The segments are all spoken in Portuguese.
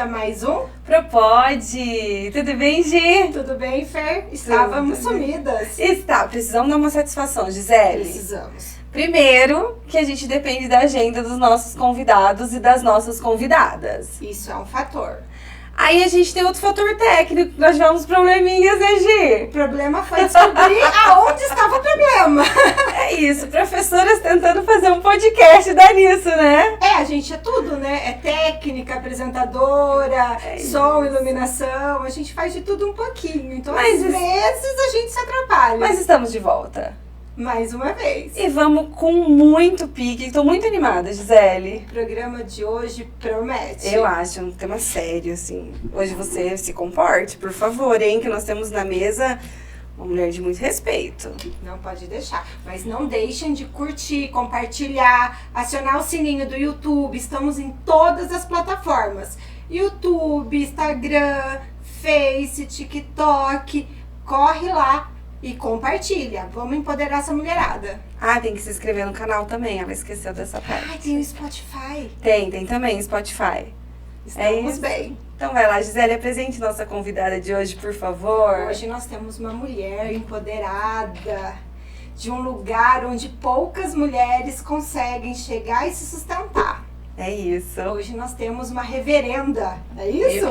a mais um Propode! Tudo bem, Gi? Tudo bem, Fer? Estávamos sumidas. Precisamos dar uma satisfação, Gisele. Precisamos. Primeiro, que a gente depende da agenda dos nossos convidados e das nossas convidadas. Isso é um fator. Aí a gente tem outro fator técnico, nós tivemos probleminhas, né, Gi? O problema foi descobrir aonde estava o problema. É isso, professoras tentando fazer um podcast, dá nisso, né? A gente é tudo, né? É técnica, apresentadora, som, iluminação, a gente faz de tudo um pouquinho. Então, às vezes, a gente se atrapalha. Mas estamos de volta. Mais uma vez. E vamos com muito pique. Estou muito animada, Gisele. O programa de hoje promete. Eu acho um tema sério, assim. Hoje você se comporte, por favor, hein? Que nós temos na mesa uma mulher de muito respeito. Não pode deixar. Mas não deixem de curtir, compartilhar, acionar o sininho do YouTube. Estamos em todas as plataformas. YouTube, Instagram, Face, TikTok. Corre lá e compartilha. Vamos empoderar essa mulherada. Ah, tem que se inscrever no canal também. Ela esqueceu dessa parte. Ah, tem o Spotify. Tem também Spotify. Estamos bem. Então vai lá, Gisele, apresente nossa convidada de hoje, por favor. Hoje nós temos uma mulher empoderada de um lugar onde poucas mulheres conseguem chegar e se sustentar. É isso. Hoje nós temos uma reverenda, é isso?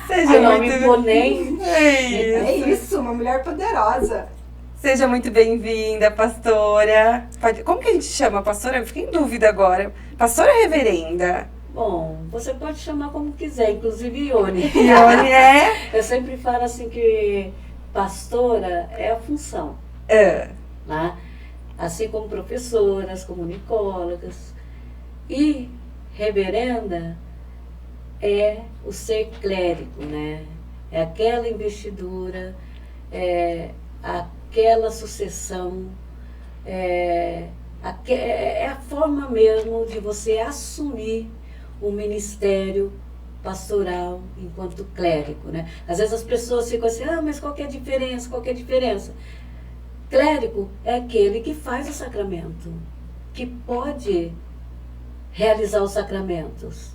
Seja nome muito imponente. É isso, uma mulher poderosa. Seja muito bem-vinda, pastora. Como que a gente chama pastora? Eu fiquei em dúvida agora. Pastora reverenda? Bom, você pode chamar como quiser, inclusive Ione. Ione é? Eu sempre falo assim que pastora é a função, né? Assim como professoras, comunicólogas. E reverenda é o ser clérigo, né? É aquela investidura, é aquela sucessão, é a forma mesmo de você assumir o ministério pastoral enquanto clérigo, né? Às vezes as pessoas ficam assim, mas qual que é a diferença? Qual que é a diferença? Clérigo é aquele que faz o sacramento, que pode realizar os sacramentos.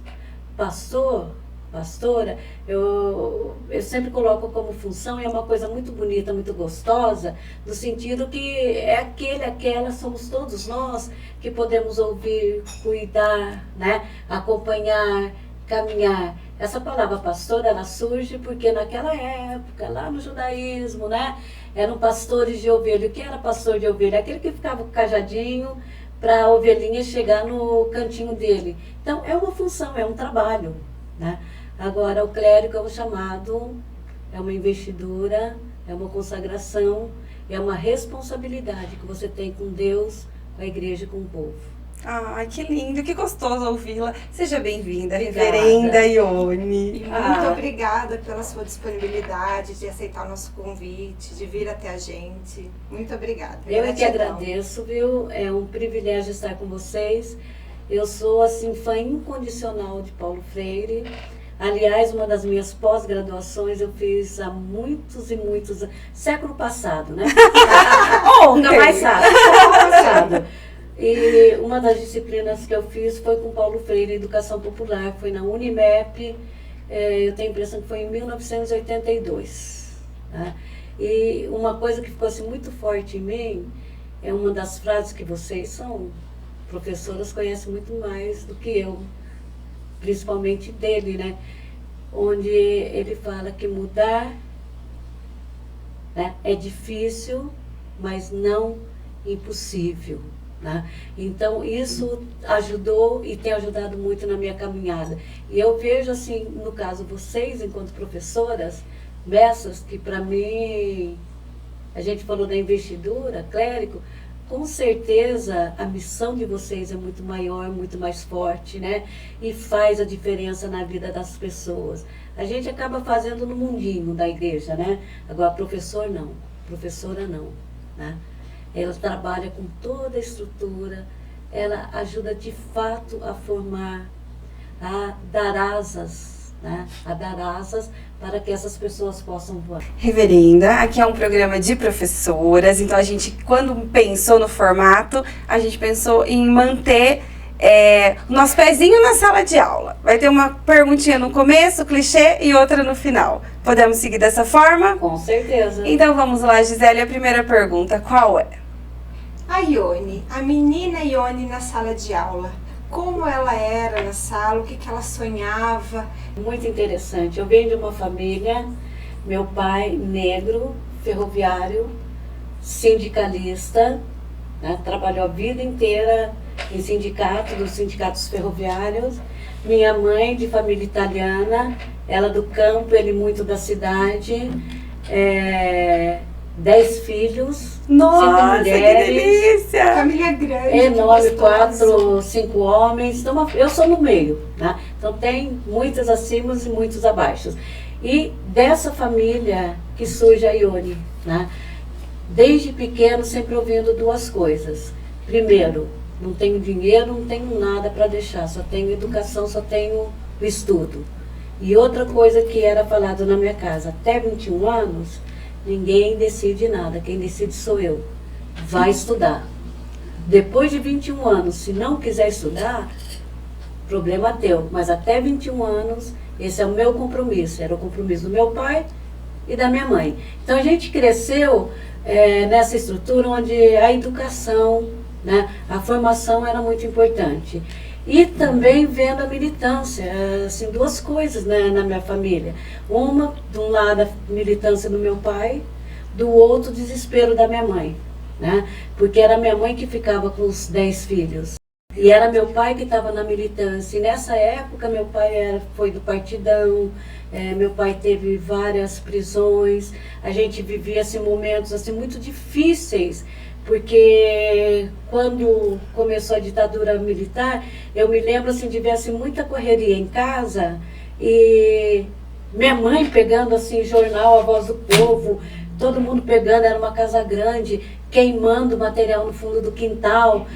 Pastora, eu sempre coloco como função, e é uma coisa muito bonita, muito gostosa, no sentido que é aquela, somos todos nós que podemos ouvir, cuidar, né? Acompanhar, caminhar. Essa palavra pastora, ela surge porque naquela época, lá no judaísmo, né? Eram pastores de ovelha. O que era pastor de ovelha? Aquele que ficava com o cajadinho para a ovelhinha chegar no cantinho dele. Então, é uma função, é um trabalho, né? Agora, o clérigo é um chamado, é uma investidura, é uma consagração, é uma responsabilidade que você tem com Deus, com a igreja e com o povo. Ai, que lindo, que gostoso ouvi-la. Seja bem-vinda, Obrigada. reverenda Ione. E muito obrigada pela sua disponibilidade de aceitar o nosso convite, de vir até a gente. Muito obrigada. Eu é que Gratidão. agradeço, viu? É um privilégio estar com vocês. Eu sou, assim, fã incondicional de Paulo Freire. Aliás, uma das minhas pós-graduações eu fiz há muitos e muitos anos. Século passado, né? Nunca mais sabe. Século passado. E uma das disciplinas que eu fiz foi com Paulo Freire, Educação Popular. Foi na Unimep, eu tenho a impressão que foi em 1982. Tá? E uma coisa que ficou assim, muito forte em mim, é uma das frases que vocês são professoras, conhecem muito mais do que eu, principalmente dele, né? Onde ele fala que mudar, né, é difícil, mas não impossível. Né? Então isso ajudou e tem ajudado muito na minha caminhada. E eu vejo assim, no caso vocês enquanto professoras, mesas que para mim, a gente falou da investidura, clérigo, com certeza a missão de vocês é muito maior, muito mais forte, né? E faz a diferença na vida das pessoas. A gente acaba fazendo no mundinho da igreja, né? Agora professor não, professora não, né? Ela trabalha com toda a estrutura, ela ajuda de fato a formar, a dar asas, né? A dar asas para que essas pessoas possam voar. Reverenda, aqui é um programa de professoras, então a gente, quando pensou no formato, a gente pensou em manter Nosso pezinho na sala de aula. Vai ter uma perguntinha no começo, clichê, e outra no final. Podemos seguir dessa forma? Com certeza. Então vamos lá, Gisele. A primeira pergunta, qual é? A Ione, a menina Ione na sala de aula. Como ela era na sala, o que ela sonhava? Muito interessante. Eu venho de uma família, meu pai negro, ferroviário, sindicalista, né, trabalhou a vida inteira em sindicato, dos sindicatos ferroviários. Minha mãe, de família italiana, ela do campo, ele muito da cidade. 10 filhos, 5 Nossa, mulheres. que delícia! Família grande, Enorme, gostosa. 4, 5 homens. Então, eu sou no meio, né? Então tem muitas acima e muitos abaixo. E dessa família que surge a Ione, né? Desde pequeno sempre ouvindo duas coisas. Primeiro, não tenho dinheiro, não tenho nada para deixar, só tenho educação, só tenho o estudo. E outra coisa que era falado na minha casa, até 21 anos, ninguém decide nada, quem decide sou eu. Vai estudar. Depois de 21 anos, se não quiser estudar, problema teu. Mas até 21 anos, esse é o meu compromisso. Era o compromisso do meu pai e da minha mãe. Então a gente cresceu nessa estrutura onde a educação, né, a formação era muito importante. E também vendo a militância, assim, duas coisas, né, na minha família. Uma, de um lado, a militância do meu pai, do outro, o desespero da minha mãe, né? Porque era minha mãe que ficava com os 10 filhos. E era meu pai que estava na militância. E nessa época, meu pai foi do Partidão, meu pai teve várias prisões. A gente vivia assim, momentos assim, muito difíceis, porque quando começou a ditadura militar, eu me lembro assim, de ver assim, muita correria em casa, e minha mãe pegando assim, jornal A Voz do Povo, todo mundo pegando, era uma casa grande, queimando material no fundo do quintal,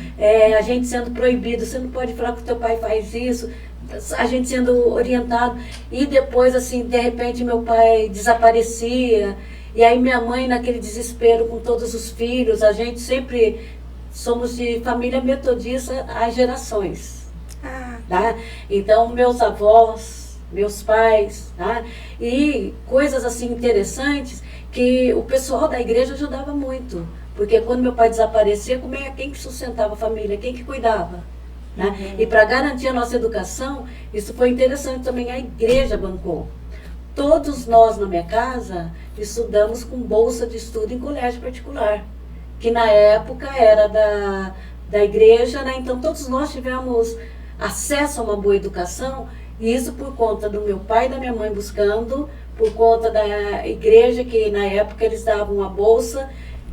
a gente sendo proibido, você não pode falar que o teu pai faz isso, a gente sendo orientado, e depois assim, de repente meu pai desaparecia, e aí minha mãe naquele desespero com todos os filhos, a gente sempre somos de família metodista há gerações, tá? Então meus avós, meus pais, tá? E coisas assim interessantes que o pessoal da igreja ajudava muito, porque quando meu pai desaparecia, quem que sustentava a família, quem que cuidava? Né? E para garantir a nossa educação, isso foi interessante também, a igreja bancou. Todos nós na minha casa estudamos com bolsa de estudo em colégio particular, que na época era da igreja, né? Então todos nós tivemos acesso a uma boa educação, e isso por conta do meu pai e da minha mãe buscando, por conta da igreja, que na época eles davam uma bolsa,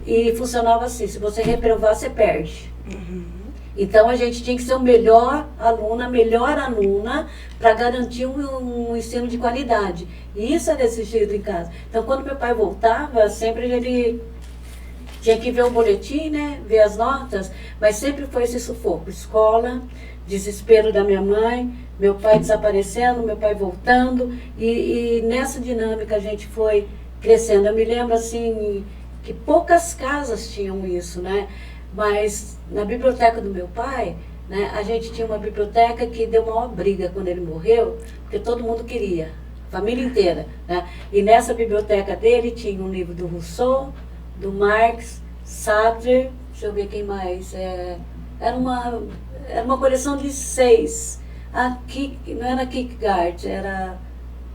e funcionava assim, se você reprovar, você perde. Então a gente tinha que ser o melhor aluna, para garantir um ensino de qualidade. E isso era exigido em casa. Então quando meu pai voltava, sempre ele tinha que ver o boletim, né, ver as notas, mas sempre foi esse sufoco. Escola, desespero da minha mãe, meu pai desaparecendo, meu pai voltando, e nessa dinâmica a gente foi crescendo. Eu me lembro assim que poucas casas tinham isso, né? Mas na biblioteca do meu pai, né, a gente tinha uma biblioteca que deu uma briga quando ele morreu, porque todo mundo queria, a família inteira, né? E nessa biblioteca dele tinha um livro do Rousseau, do Marx, Sartre, deixa eu ver quem mais, era uma coleção de 6, não era Kierkegaard,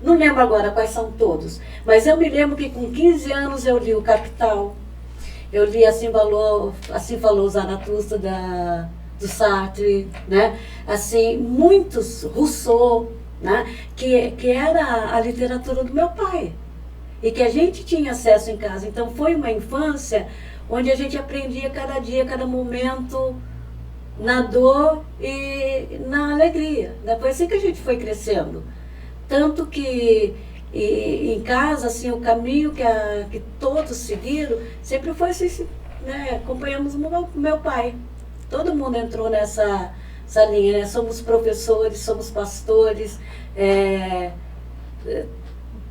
não lembro agora quais são todos, mas eu me lembro que com 15 anos eu li o Capital, eu li Assim Falou Zaratustra do Sartre, né? Assim, muitos, Rousseau, né? Que era a literatura do meu pai e que a gente tinha acesso em casa. Então foi uma infância onde a gente aprendia cada dia, cada momento, na dor e na alegria, né? Foi assim que a gente foi crescendo. Tanto que em casa, assim, o caminho que todos seguiram sempre foi assim, né? Acompanhamos o meu pai. Todo mundo entrou nessa linha, né? Somos professores, somos pastores,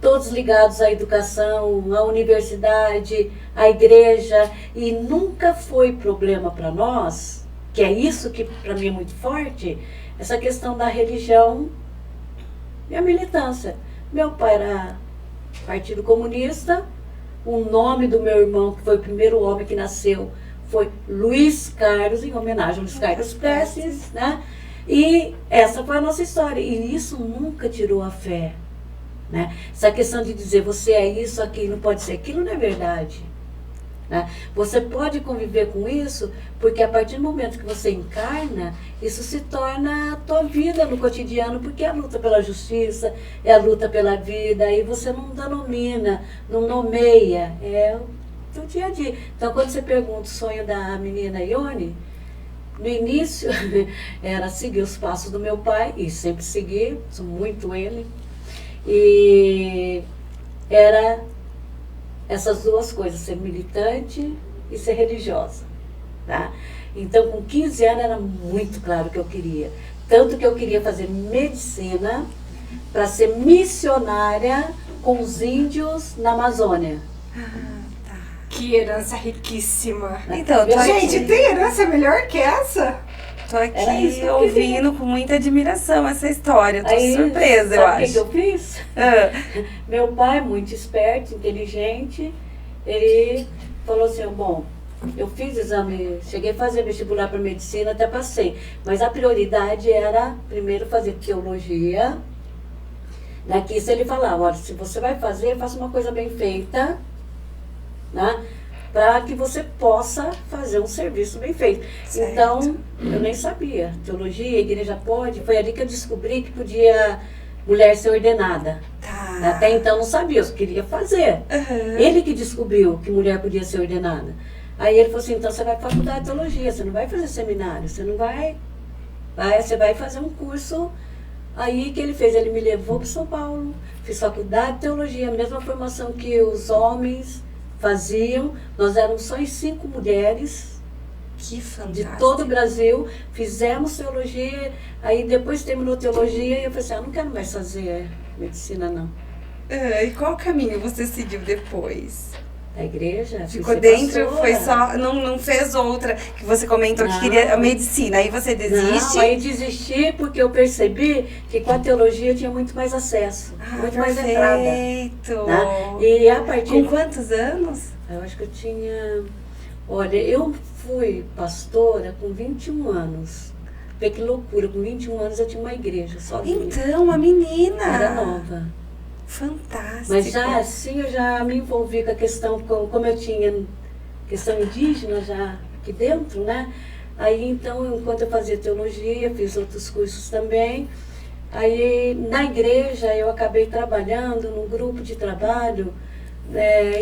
todos ligados à educação, à universidade, à igreja, e nunca foi problema para nós que é isso que para mim é muito forte, essa questão da religião e a militância. Meu pai era Partido Comunista, o nome do meu irmão, que foi o primeiro homem que nasceu, foi Luiz Carlos, em homenagem a Luiz Carlos Prestes, né? E essa foi a nossa história. E isso nunca tirou a fé, né? Essa questão de dizer você é isso, aquilo, não pode ser aquilo, não é verdade. Né? Você pode conviver com isso, porque a partir do momento que você encarna, isso se torna a tua vida no cotidiano, porque é a luta pela justiça, é a luta pela vida, aí você não denomina, não nomeia, é o teu dia a dia. Então, quando você pergunta o sonho da menina Ione, no início era seguir os passos do meu pai, e sempre segui, sou muito ele, e era essas duas coisas, ser militante e ser religiosa, tá? Então, com 15 anos era muito claro o que eu queria. Tanto que eu queria fazer medicina para ser missionária com os índios na Amazônia. Que herança riquíssima. Então, Gente, tem herança melhor que essa? Tô aqui ouvindo com muita admiração essa história. Tô surpresa, eu sabe acho. O que eu fiz? Meu pai, muito esperto, inteligente, ele falou assim, bom, eu fiz exame, cheguei a fazer vestibular para medicina, até passei, mas a prioridade era primeiro fazer teologia. Daqui, se ele falava, olha, se você vai fazer, faça uma coisa bem feita, né? Para que você possa fazer um serviço bem feito. Certo. Então, eu nem sabia. Teologia, a igreja pode, foi ali que eu descobri que podia mulher ser ordenada. Tá. Até então não sabia, eu queria fazer. Uhum. Ele que descobriu que mulher podia ser ordenada. Aí ele falou assim, então você vai para a faculdade de teologia, você não vai fazer seminário, você não vai, você vai fazer um curso. Aí que ele fez, ele me levou para São Paulo, fiz faculdade de teologia, a mesma formação que os homens faziam, nós éramos só 5 mulheres. Que fantástico. De todo o Brasil, fizemos teologia, aí depois terminou teologia e eu falei assim, não quero mais fazer medicina não. E qual caminho você seguiu depois? Da igreja. Ficou dentro, foi só, não fez outra, que você comentou que queria a medicina, aí você desiste? Não, aí desisti porque eu percebi que com a teologia eu tinha muito mais acesso, muito mais entrada. Perfeito. Né? E a partir... Com quantos anos? Eu acho que eu tinha... Olha, eu fui pastora com 21 anos. Vê que loucura, com 21 anos eu tinha uma igreja sozinha. Então, uma menina. Era nova. Fantástico. Mas já assim eu já me envolvi com a questão, como eu tinha questão indígena já aqui dentro, né? Aí então, enquanto eu fazia teologia, fiz outros cursos também. Aí na igreja eu acabei trabalhando num grupo de trabalho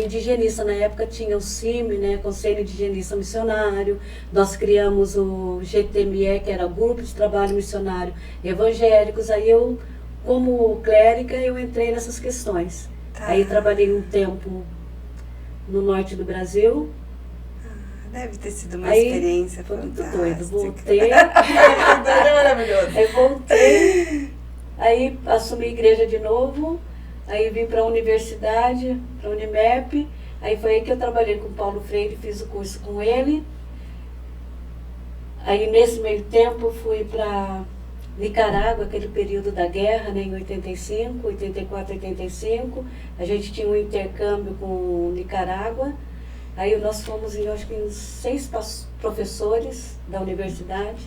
indigenista. Na época tinha o CIMI, né, Conselho Indigenista Missionário. Nós criamos o GTME, que era o Grupo de Trabalho Missionário Evangélicos. Aí eu, como clériga, eu entrei nessas questões. Tá. Aí trabalhei um tempo no norte do Brasil. Deve ter sido uma Aí, experiência foi muito fantástica. doido. Voltei. Maravilhoso. Aí voltei. Aí assumi a igreja de novo. Aí vim para a universidade, para a Unimep. Aí foi aí que eu trabalhei com o Paulo Freire, fiz o curso com ele. Aí nesse meio tempo fui para Nicarágua, aquele período da guerra, né, em 85, 84, 85. A gente tinha um intercâmbio com Nicarágua. Aí nós fomos, acho que uns 6 professores da universidade.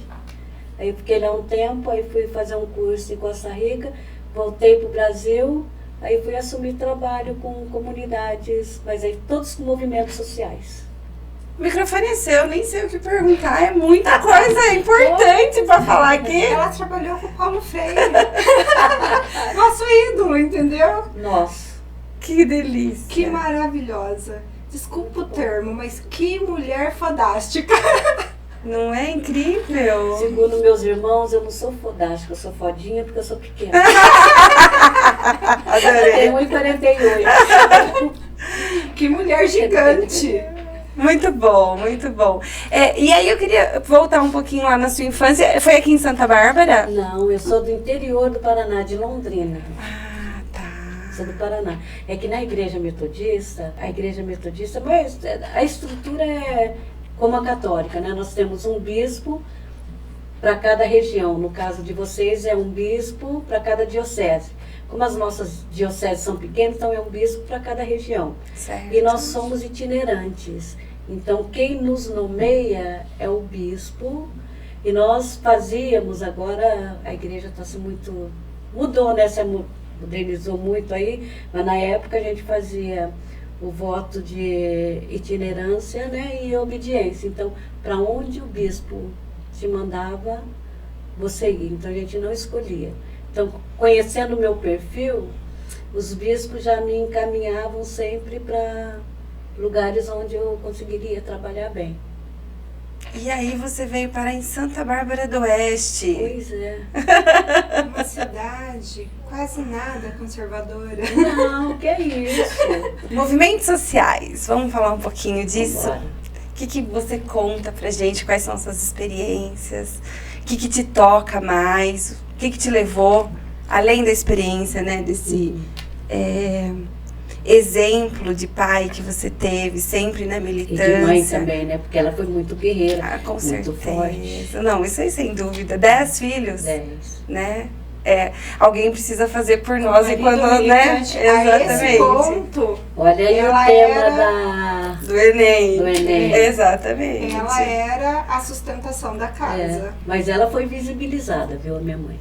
Aí eu fiquei lá um tempo, aí fui fazer um curso em Costa Rica, voltei para o Brasil, aí fui assumir trabalho com comunidades, mas aí todos com movimentos sociais. O microfone é seu, nem sei o que perguntar, é muita coisa importante para falar aqui. Ela trabalhou com o Paulo Freire. Nosso ídolo, entendeu? Nossa. Que delícia. Que maravilhosa. Desculpa o termo, mas que mulher fodástica. Não é incrível? Segundo meus irmãos, eu não sou fodástica, eu sou fodinha porque eu sou pequena. Adorei. Eu tenho 1,48. Que mulher gigante. Muito bom, muito bom. E aí eu queria voltar um pouquinho lá na sua infância. Foi aqui em Santa Bárbara? Não, eu sou do interior do Paraná, de Londrina. Ah, tá. Sou do Paraná. É que na igreja metodista, mas a estrutura como a católica, né? Nós temos um bispo para cada região. No caso de vocês, é um bispo para cada diocese. Como as nossas dioceses são pequenas, então é um bispo para cada região. Certo. E nós somos itinerantes. Então, quem nos nomeia é o bispo. E nós fazíamos, agora a igreja está se muito... Mudou, né? Se modernizou muito aí, mas na época a gente fazia o voto de itinerância, né, e obediência. Então, para onde o bispo te mandava, você ia. Então, a gente não escolhia. Então, conhecendo o meu perfil, os bispos já me encaminhavam sempre para lugares onde eu conseguiria trabalhar bem. E aí você veio parar em Santa Bárbara do Oeste. Pois é. Uma cidade quase nada conservadora. Não, que é isso. Movimentos sociais, vamos falar um pouquinho disso? Vambora. O que você conta pra gente? Quais são suas experiências? O que te toca mais? O que te levou, além da experiência, né, desse exemplo de pai que você teve, sempre na E militância? de mãe também, né? Porque ela foi muito guerreira, Ah, com muito certeza. forte. Não, isso aí sem dúvida. 10 filhos, 10. né? Alguém precisa fazer por nós Marido enquanto, né? militante. A esse Exatamente. ponto, Olha aí Ela o tema era- Do Enem. Do Enem. Exatamente. ela era a sustentação da É, casa. mas ela foi visibilizada, viu, a minha mãe.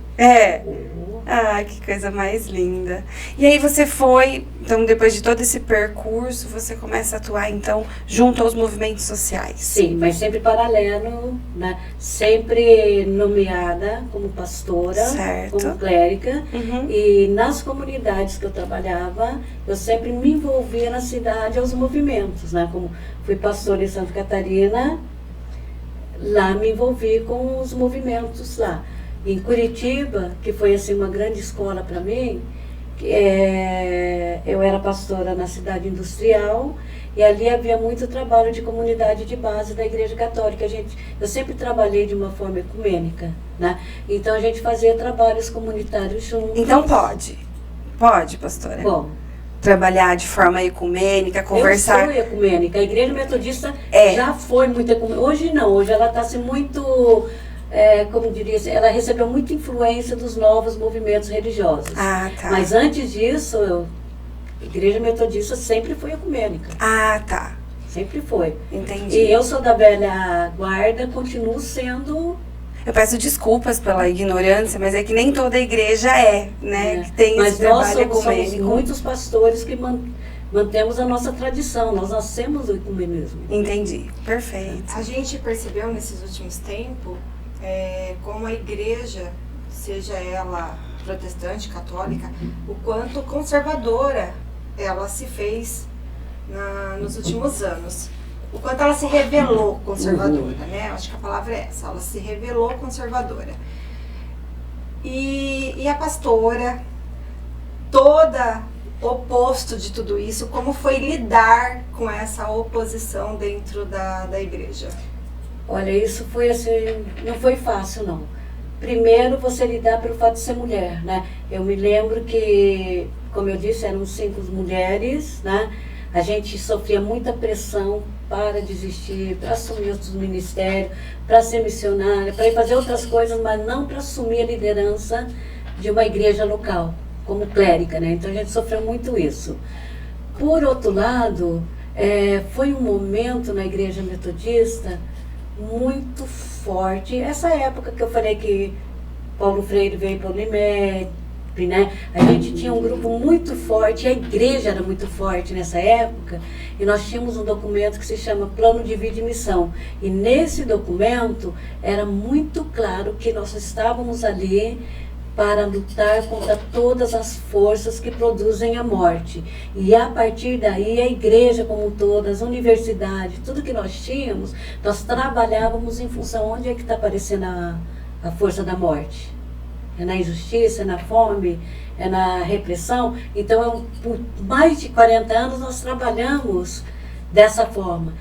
Oh, Ah, que coisa mais linda. E aí você foi, então depois de todo esse percurso, você começa a atuar então junto aos movimentos sociais. sim, mas sempre paralelo, né? Sempre nomeada como pastora, Certo. como clérica. Uhum. E nas comunidades que eu trabalhava, eu sempre me envolvia na cidade aos movimentos, né? Como fui pastora em Santa Catarina, lá me envolvi com os movimentos lá. Em Curitiba, que foi assim uma grande escola para mim, eu era pastora na cidade industrial e ali havia muito trabalho de comunidade de base da Igreja Católica. Eu sempre trabalhei de uma forma ecumênica, né? Então a gente fazia trabalhos comunitários juntos. Então pode, pastora. Bom, Trabalhar de forma ecumênica, conversar. eu sou ecumênica. A Igreja Metodista É. já foi muito ecumênica. Hoje não, hoje ela está assim muito, como diria, ela recebeu muita influência dos novos movimentos religiosos. Ah, tá. Mas antes disso, a Igreja Metodista sempre foi ecumênica. Ah, tá. Sempre foi. Entendi. E eu sou da velha guarda, continuo sendo. Eu peço desculpas pela ignorância, mas é que nem toda igreja né? Que tem Mas esse nós trabalho somos ecumênico. muitos pastores que mantemos a nossa tradição. Nós nascemos do ecumenismo. Entendi. Perfeito. A gente percebeu nesses últimos tempos como a igreja, seja ela protestante, católica, o quanto conservadora ela se fez nos últimos anos. O quanto ela se revelou conservadora, né? Acho que a palavra é essa, ela se revelou conservadora. E a pastora, toda oposto de tudo isso, como foi lidar com essa oposição dentro da igreja? Olha, isso foi assim, não foi fácil não. Primeiro você lidar pelo fato de ser mulher, né? Eu me lembro que, como eu disse, eram 5 mulheres, né? A gente sofria muita pressão para desistir, para assumir outros ministérios, para ser missionária, para ir fazer outras coisas, mas não para assumir a liderança de uma igreja local, como clérica, né? Então a gente sofreu muito isso. Por outro lado, foi um momento na igreja metodista muito forte. Essa época que eu falei que Paulo Freire veio para o Unimed, né? A gente tinha um grupo muito forte, a igreja era muito forte nessa época, e nós tínhamos um documento que se chama Plano de Vida e Missão. E nesse documento era muito claro que nós estávamos ali para lutar contra todas as forças que produzem a morte. E a partir daí, a igreja como um todo, as universidades, tudo que nós tínhamos, nós trabalhávamos em função onde é que está aparecendo a força da morte. É na injustiça, é na fome, é na repressão. Então, por mais de 40 anos, nós trabalhamos dessa forma.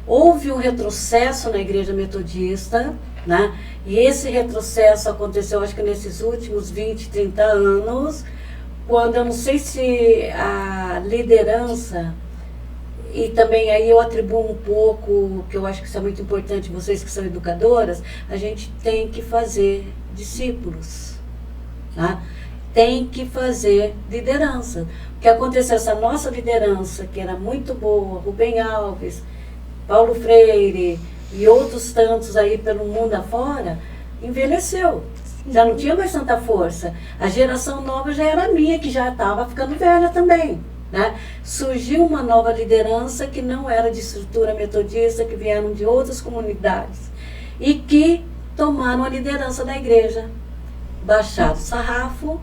Houve um retrocesso na igreja metodista, né? E esse retrocesso aconteceu, acho que nesses últimos 20, 30 anos, quando eu não sei se a liderança E também aí eu atribuo um pouco, que eu acho que isso é muito importante, vocês que são educadoras, a gente tem que fazer discípulos, tá? Tem que fazer liderança. O que aconteceu, essa nossa liderança, que era muito boa, Rubem Alves, Paulo Freire e outros tantos aí pelo mundo afora, envelheceu. Já não tinha mais tanta força. A geração nova já era minha, que já estava ficando velha também. Né? Surgiu uma nova liderança que não era de estrutura metodista, que vieram de outras comunidades e que tomaram a liderança da igreja, baixaram o sarrafo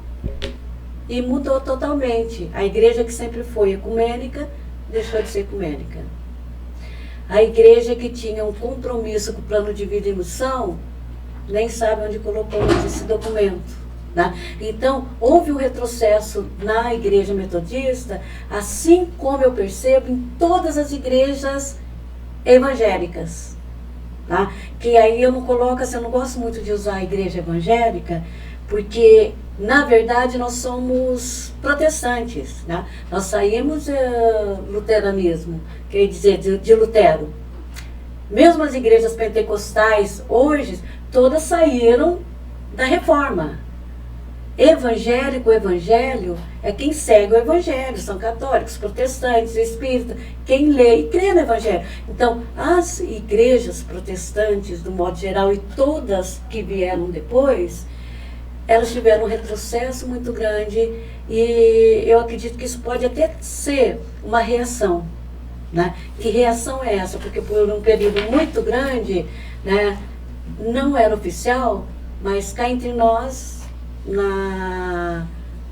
e mudou totalmente. A igreja que sempre foi ecumênica, deixou de ser ecumênica. A igreja que tinha um compromisso com o plano de vida e missão, nem sabe onde colocou esse documento. Né? Então, houve um retrocesso na igreja metodista, assim como eu percebo em todas as igrejas evangélicas. Tá? Que aí eu não coloco assim, eu não gosto muito de usar a igreja evangélica, porque, na verdade, nós somos protestantes. Né? Nós saímos luteranismo, quer dizer, de Lutero. Mesmo as igrejas pentecostais, hoje, todas saíram da reforma. Evangélico, o evangelho é quem segue o evangelho, são católicos, protestantes, espíritas, quem lê e crê no evangelho. Então, as igrejas protestantes, do modo geral, e todas que vieram depois, elas tiveram um retrocesso muito grande e eu acredito que isso pode até ser uma reação. Né? Que reação é essa? Porque por um período muito grande, né, não era oficial, mas cá entre nós,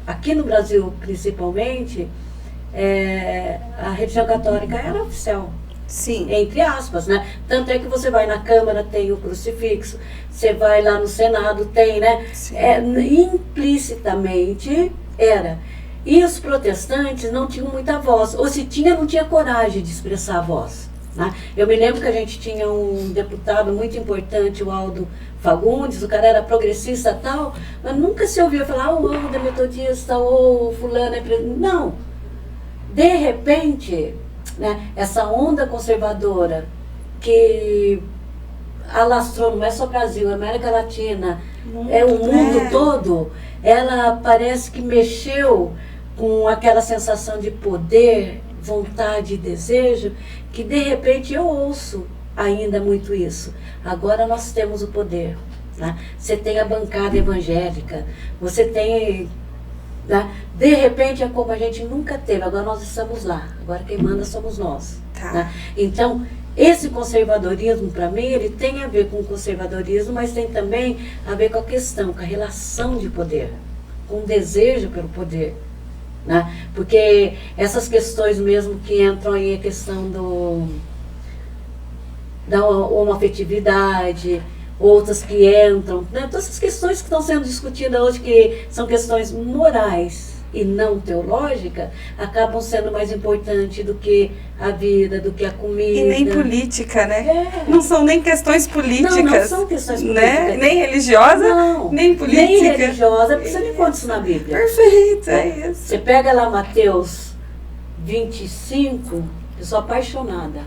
aqui no Brasil principalmente, a religião católica era oficial. Sim. Entre aspas, né? Tanto é que você vai na Câmara, tem o crucifixo, você vai lá no Senado, tem, né? Implicitamente era. E os protestantes não tinham muita voz, ou se tinha, não tinha coragem de expressar a voz. Né? Eu me lembro que a gente tinha um deputado muito importante, o Aldo Fagundes, o cara era progressista e tal, mas nunca se ouvia falar, o Aldo é metodista, ou fulano é... Não. De repente, né, essa onda conservadora que alastrou, não é só Brasil, América Latina, é o mundo todo, ela parece que mexeu com aquela sensação de poder, vontade e desejo, que de repente eu ouço ainda muito isso. Agora nós temos o poder. Né? Você tem a bancada evangélica, você tem... Né? De repente é como a gente nunca teve, agora nós estamos lá, agora quem manda somos nós. Tá. Né? Então, esse conservadorismo, para mim, ele tem a ver com o conservadorismo, mas tem também a ver com a questão, com a relação de poder, com o desejo pelo poder. Né? Porque essas questões mesmo que entram aí, a questão da homoafetividade, outras que entram, né? Todas essas questões que estão sendo discutidas hoje, que são questões morais e não teológicas, acabam sendo mais importantes do que a vida, do que a comida. E nem política, né? Não são nem questões políticas. Não são questões políticas. Né? Nem religiosa, não, nem política. Nem religiosa, porque você não encontra isso na Bíblia. Perfeito, é isso. Você pega lá Mateus 25, eu sou apaixonada.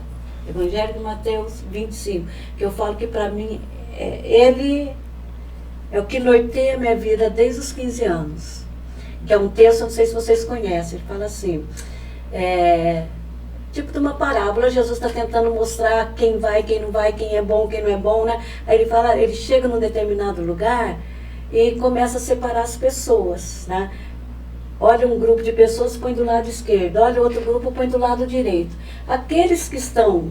Evangelho de Mateus 25, que eu falo que para mim, ele é o que norteia a minha vida desde os 15 anos. Que é um texto, não sei se vocês conhecem, ele fala assim, tipo de uma parábola, Jesus está tentando mostrar quem vai, quem não vai, quem é bom, quem não é bom, né? Aí ele fala, ele chega num determinado lugar e começa a separar as pessoas, né? Olha um grupo de pessoas, põe do lado esquerdo, olha outro grupo, põe do lado direito. Aqueles que estão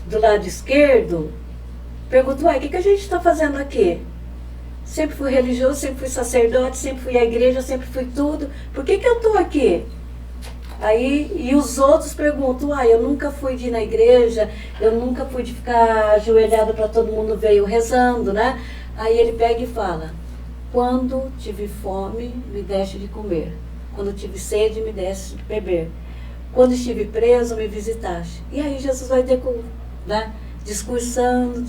do lado esquerdo, perguntam, o que a gente está fazendo aqui? Sempre fui religioso, sempre fui sacerdote, sempre fui à igreja, sempre fui tudo. Por que eu estou aqui? Aí, e os outros perguntam, eu nunca fui de ir na igreja, eu nunca fui de ficar ajoelhado para todo mundo ver eu rezando, né? Aí ele pega e fala, quando tive fome, me deste de comer. Quando tive sede, me deste de beber. Quando estive preso, me visitaste. E aí Jesus vai né, discursando,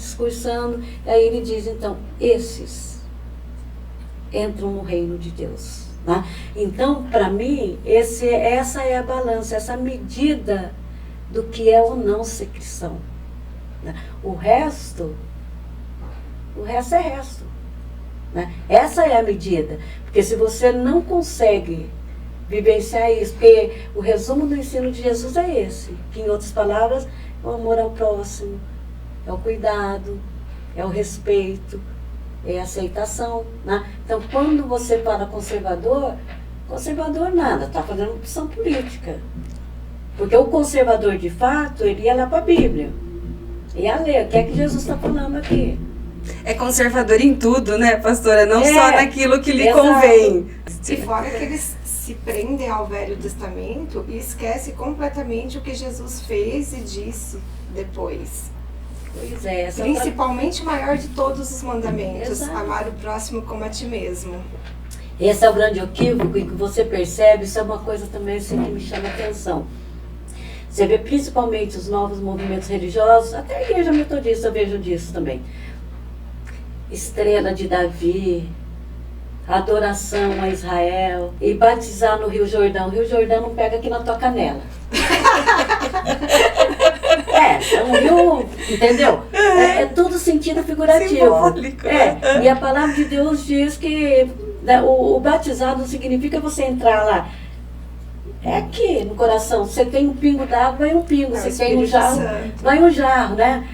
e aí ele diz, então, esses entram no reino de Deus. Né? Então, para mim, essa é a balança, essa medida do que é ou não ser cristão. Né? O resto é resto. Né? Essa é a medida. Porque se você não consegue vivenciar isso, porque o resumo do ensino de Jesus é esse, que em outras palavras é o amor ao próximo, é o cuidado, é o respeito, é a aceitação. Né? Então, quando você fala conservador nada, está fazendo opção política. Porque o conservador, de fato, ele ia lá para a Bíblia. Ia ler, o que é que Jesus está falando aqui? É conservador em tudo, né, pastora? Não só naquilo que lhe exato. convém. E fora que eles se prendem ao Velho Testamento e esquecem completamente o que Jesus fez e disse depois. Pois é. Principalmente o maior de todos os mandamentos, Exato. amar o próximo como a ti mesmo. Esse é o grande equívoco e que você percebe, isso é uma coisa também assim, que me chama a atenção. Você vê principalmente os novos movimentos religiosos, até a igreja metodista eu vejo disso também. Estrela de Davi, adoração a Israel, e batizar no Rio Jordão. O Rio Jordão não pega aqui na tua canela. É um rio, entendeu? É tudo sentido figurativo. Simbólico. E a palavra de Deus diz que o batizado não significa você entrar lá. É aqui no coração. Você tem um pingo d'água, vai um pingo. Você tem um jarro, vai um jarro, né?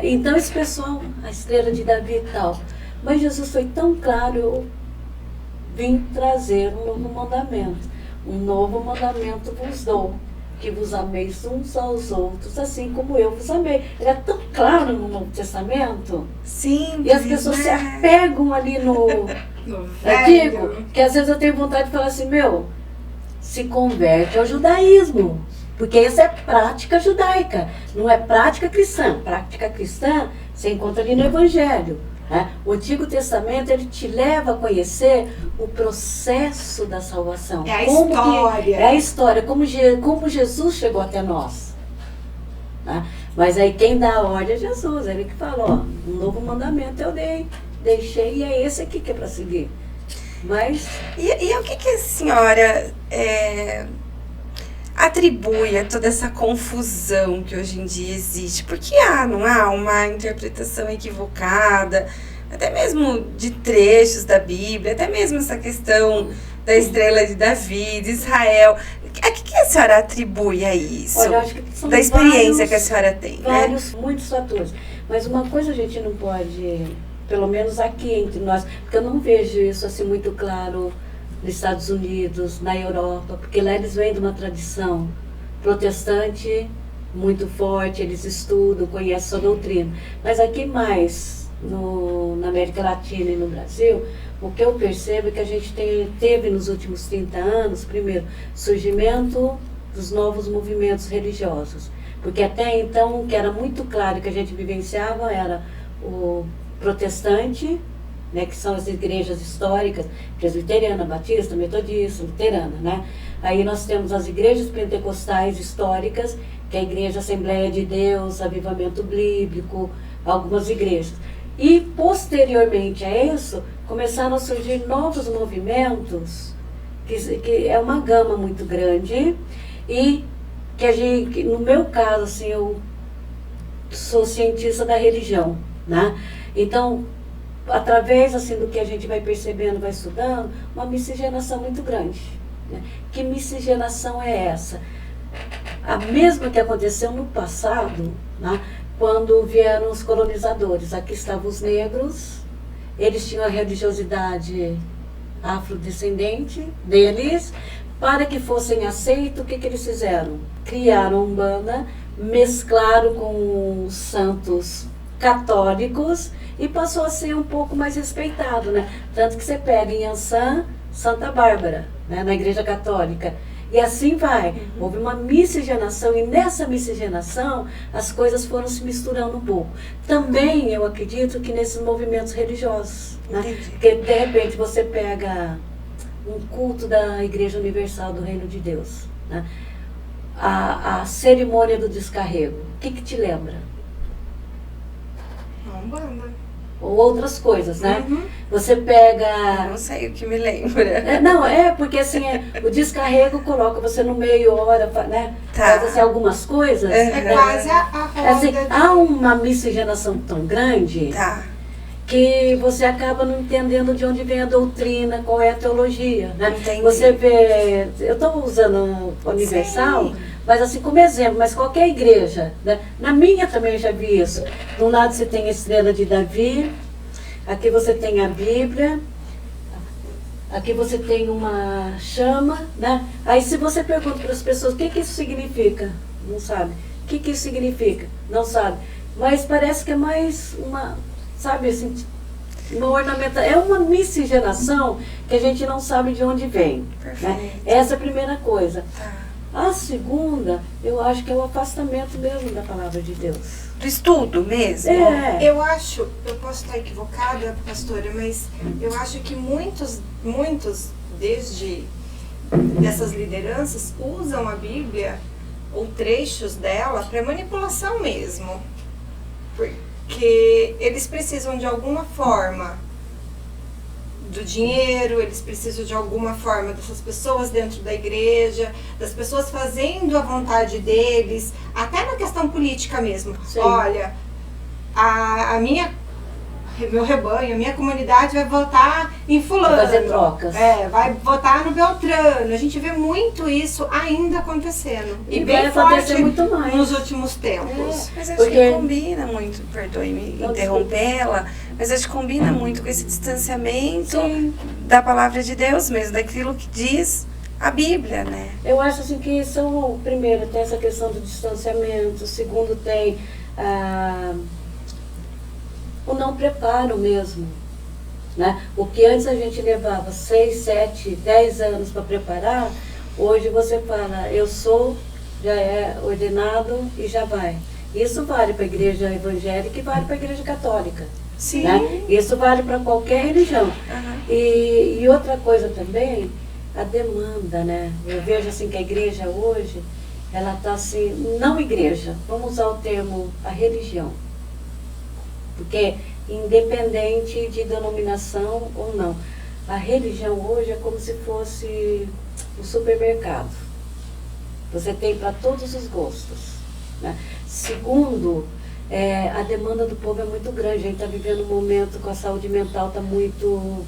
Então esse pessoal, a estrela de Davi e tal. Mas Jesus foi tão claro, eu vim trazer um novo mandamento. Um novo mandamento vos dou, que vos ameis uns aos outros, assim como eu vos amei. Ele é tão claro no Novo Testamento. Sim. E as pessoas se apegam ali no antigo, que às vezes eu tenho vontade de falar assim, se converte ao judaísmo. Porque essa é prática judaica, não é prática cristã. Prática cristã você encontra ali no Evangelho. Né? O Antigo Testamento, ele te leva a conhecer o processo da salvação. É a história. É a história, como Jesus chegou até nós. Né? Mas aí quem dá a ordem é Jesus, ele que fala, um novo mandamento eu deixei e é esse aqui que é para seguir. Mas... E o que a senhora atribui a toda essa confusão que hoje em dia existe? Porque não há uma interpretação equivocada, até mesmo de trechos da Bíblia, até mesmo essa questão da estrela de Davi, de Israel. A que a senhora atribui a isso? Olha, eu acho que são da experiência que a senhora tem, muitos fatores. Mas uma coisa a gente não pode, pelo menos aqui entre nós, porque eu não vejo isso assim muito claro nos Estados Unidos, na Europa, porque lá eles vêm de uma tradição protestante muito forte, eles estudam, conhecem sua doutrina. Mas aqui mais, na América Latina e no Brasil, o que eu percebo é que a gente teve nos últimos 30 anos, primeiro, surgimento dos novos movimentos religiosos. Porque até então, o que era muito claro que a gente vivenciava era o protestante, né, que são as igrejas históricas, presbiteriana, batista, metodista, luterana, né? Aí nós temos as igrejas pentecostais históricas, que é a Igreja Assembleia de Deus, Avivamento Bíblico, algumas igrejas. E posteriormente a isso, começaram a surgir novos movimentos, que é uma gama muito grande, e que no meu caso, assim, eu sou cientista da religião, né? Então, através assim, do que a gente vai percebendo, vai estudando, uma miscigenação muito grande. Né? Que miscigenação é essa? A mesma que aconteceu no passado, né? Quando vieram os colonizadores. Aqui estavam os negros, eles tinham a religiosidade afrodescendente deles. Para que fossem aceitos, o que eles fizeram? Criaram Umbanda, mesclaram com os santos católicos e passou a ser um pouco mais respeitado, né? Tanto que você pega em Ançã, Santa Bárbara, né? Na Igreja Católica. E assim vai. Houve uma miscigenação e nessa miscigenação as coisas foram se misturando um pouco. Também eu acredito que nesses movimentos religiosos, né? Porque de repente você pega um culto da Igreja Universal do Reino de Deus, né? A cerimônia do descarrego, o que te lembra? Umbanda. ou outras coisas, né? Uhum. Você Eu pega... não sei o que me lembra. Não, porque assim, o descarrego coloca você no meio, ora, né? Tá. Faz assim, algumas coisas. É né? quase a roda Assim, de... há uma miscigenação tão grande Tá. que você acaba não entendendo de onde vem a doutrina, qual é a teologia, né? Entendi. Você vê, eu estou usando o Universal, Sim. mas assim como exemplo, mas qualquer igreja, né? Na minha também eu já vi isso. De um lado você tem a estrela de Davi, aqui você tem a Bíblia, aqui você tem uma chama, né? Aí se você pergunta para as pessoas o que isso significa, não sabe. O que isso significa, não sabe. Mas parece que é mais uma, sabe assim, uma ornamentação. É uma miscigenação que a gente não sabe de onde vem. Perfeito. Né? Essa é a primeira coisa. Tá. A segunda, eu acho que é o afastamento mesmo da palavra de Deus. Do estudo mesmo? Eu acho, eu posso estar equivocada, pastora, mas eu acho que muitos desde dessas lideranças usam a Bíblia ou trechos dela para manipulação mesmo. Porque eles precisam de alguma forma do dinheiro, eles precisam de alguma forma dessas pessoas dentro da igreja, das pessoas fazendo a vontade deles, até na questão política mesmo. Sim. Olha, meu rebanho, a minha comunidade vai votar em fulano. Vai fazer trocas. Vai votar no Beltrano. A gente vê muito isso ainda acontecendo. E bem vai acontecer forte muito mais. nos últimos tempos. Mas acho Porque- que combina muito, perdoe-me Não, interrompê-la, mas acho que combina muito com esse distanciamento Sim. da palavra de Deus mesmo, daquilo que diz a Bíblia, né? Eu acho assim que são, primeiro, tem essa questão do distanciamento, segundo tem o não preparo mesmo. Né? O que antes a gente levava 6, 7, 10 anos para preparar, hoje você fala, eu sou, já é ordenado e já vai. Isso vale para a igreja evangélica e vale para a igreja católica. Sim. Né? Isso vale para qualquer religião. Aham. E outra coisa também, a demanda, né? Eu vejo assim que a igreja hoje, ela está assim, não igreja, vamos usar o termo a religião. Porque independente de denominação ou não, a religião hoje é como se fosse um supermercado. Você tem para todos os gostos. Né? Segundo, a demanda do povo é muito grande. A gente está vivendo um momento com a saúde mental, está muito,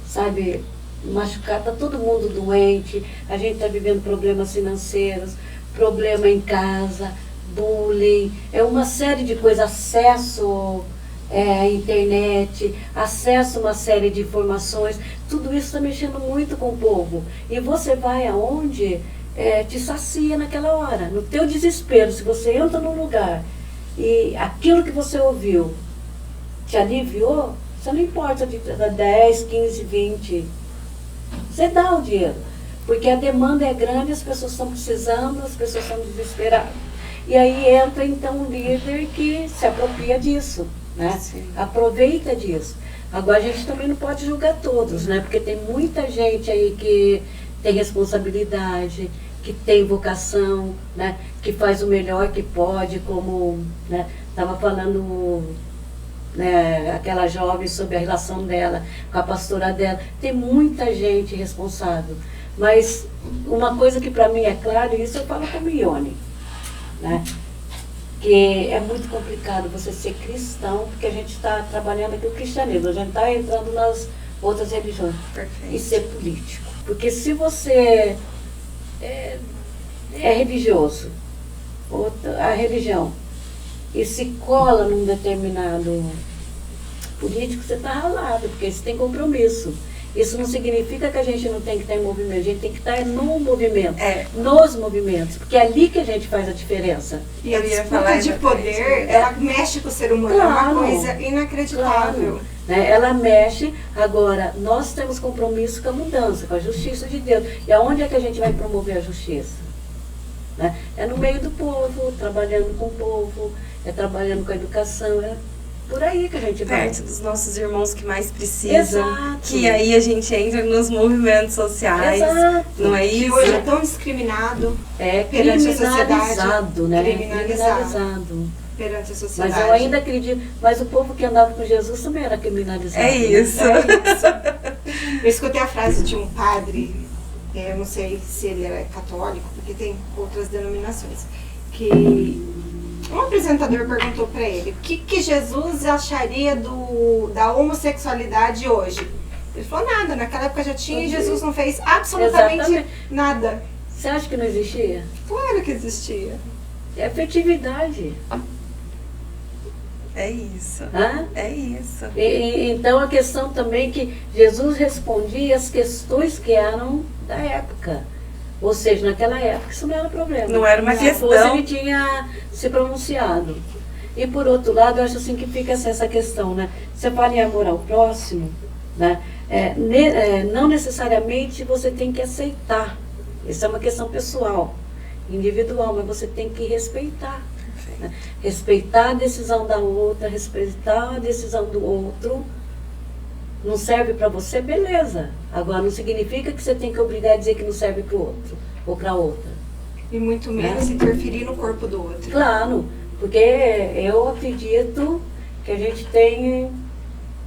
sabe, machucado, está todo mundo doente, a gente está vivendo problemas financeiros, problema em casa, bullying, é uma série de coisas, acesso à internet, acesso a uma série de informações, tudo isso está mexendo muito com o povo. E você vai aonde te sacia naquela hora, no teu desespero. Se você entra num lugar e aquilo que você ouviu te aliviou, você não importa de 10, 15, 20, você dá o dinheiro. Porque a demanda é grande, as pessoas estão precisando, as pessoas estão desesperadas. E aí entra então um líder que se apropria disso, né? Sim. Aproveita disso. Agora a gente também não pode julgar todos, né? Porque tem muita gente aí que tem responsabilidade, que tem vocação, né? Que faz o melhor que pode, como, né? Estava falando, né, aquela jovem sobre a relação dela com a pastora dela. Tem muita gente responsável. Mas uma coisa que para mim é clara, e isso eu falo com o Ione, né? Que é muito complicado você ser cristão, porque a gente está trabalhando aqui o cristianismo, a gente está entrando nas outras religiões, Perfeito. e ser político. Porque se você é religioso, a religião, e se cola num determinado político, você está ralado, porque você tem compromisso. Isso não significa que a gente não tem que estar em movimento, a gente tem que estar no movimento, nos movimentos, porque é ali que a gente faz a diferença. E a Eu ia disputa falar de exatamente poder, isso. ela mexe com o ser humano, Claro. é uma coisa inacreditável. Claro, né? Ela mexe. Agora, nós temos compromisso com a mudança, com a justiça de Deus. E aonde é que a gente vai promover a justiça? Né? É no meio do povo, trabalhando com o povo, trabalhando com a educação, é por aí que a gente vai. Perto dos nossos irmãos que mais precisam. Exato. Que aí a gente entra nos movimentos sociais. Exato. Não é Que isso? hoje é tão discriminado. É Perante a sociedade, criminalizado, né? criminalizado. Criminalizado. perante a sociedade. Mas eu ainda acredito, mas o povo que andava com Jesus também era criminalizado. É isso. É isso. Eu escutei a frase de um padre, eu não sei se ele era católico, porque tem outras denominações, que um apresentador perguntou para ele o que Jesus acharia da homossexualidade hoje. Ele falou nada, naquela época já tinha e Jesus não fez absolutamente Exatamente. nada. Você acha que não existia? Claro que existia. É afetividade. É isso. Hã? É isso. Então a questão também que Jesus respondia as questões que eram da época. Ou seja, naquela época isso não era problema. Não era uma Se questão. fosse, ele tinha se pronunciado. E por outro lado, eu acho assim que fica essa questão, né? Você fala em amor ao próximo, né? Não necessariamente você tem que aceitar. Isso é uma questão pessoal, individual, mas você tem que respeitar. Né? Respeitar a decisão da outra, respeitar a decisão do outro. Não serve para você, beleza. Agora, não significa que você tem que obrigar a dizer que não serve para o outro ou para outra. E muito menos interferir no corpo do outro. Claro, porque eu acredito que a gente tem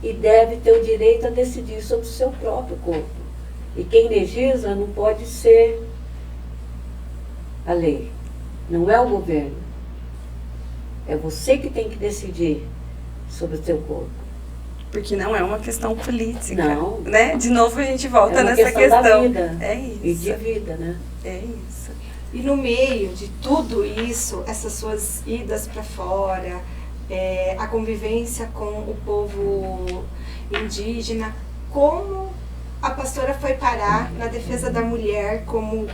e deve ter o direito a decidir sobre o seu próprio corpo. E quem legisla não pode ser a lei, não é o governo. É você que tem que decidir sobre o seu corpo. Porque não é uma questão política. Não. Né? De novo a gente volta É uma nessa questão da questão. vida. É E de isso. vida, né? É isso. E no meio de tudo isso, essas suas idas para fora, a convivência com o povo indígena, como a pastora foi parar na defesa da mulher, como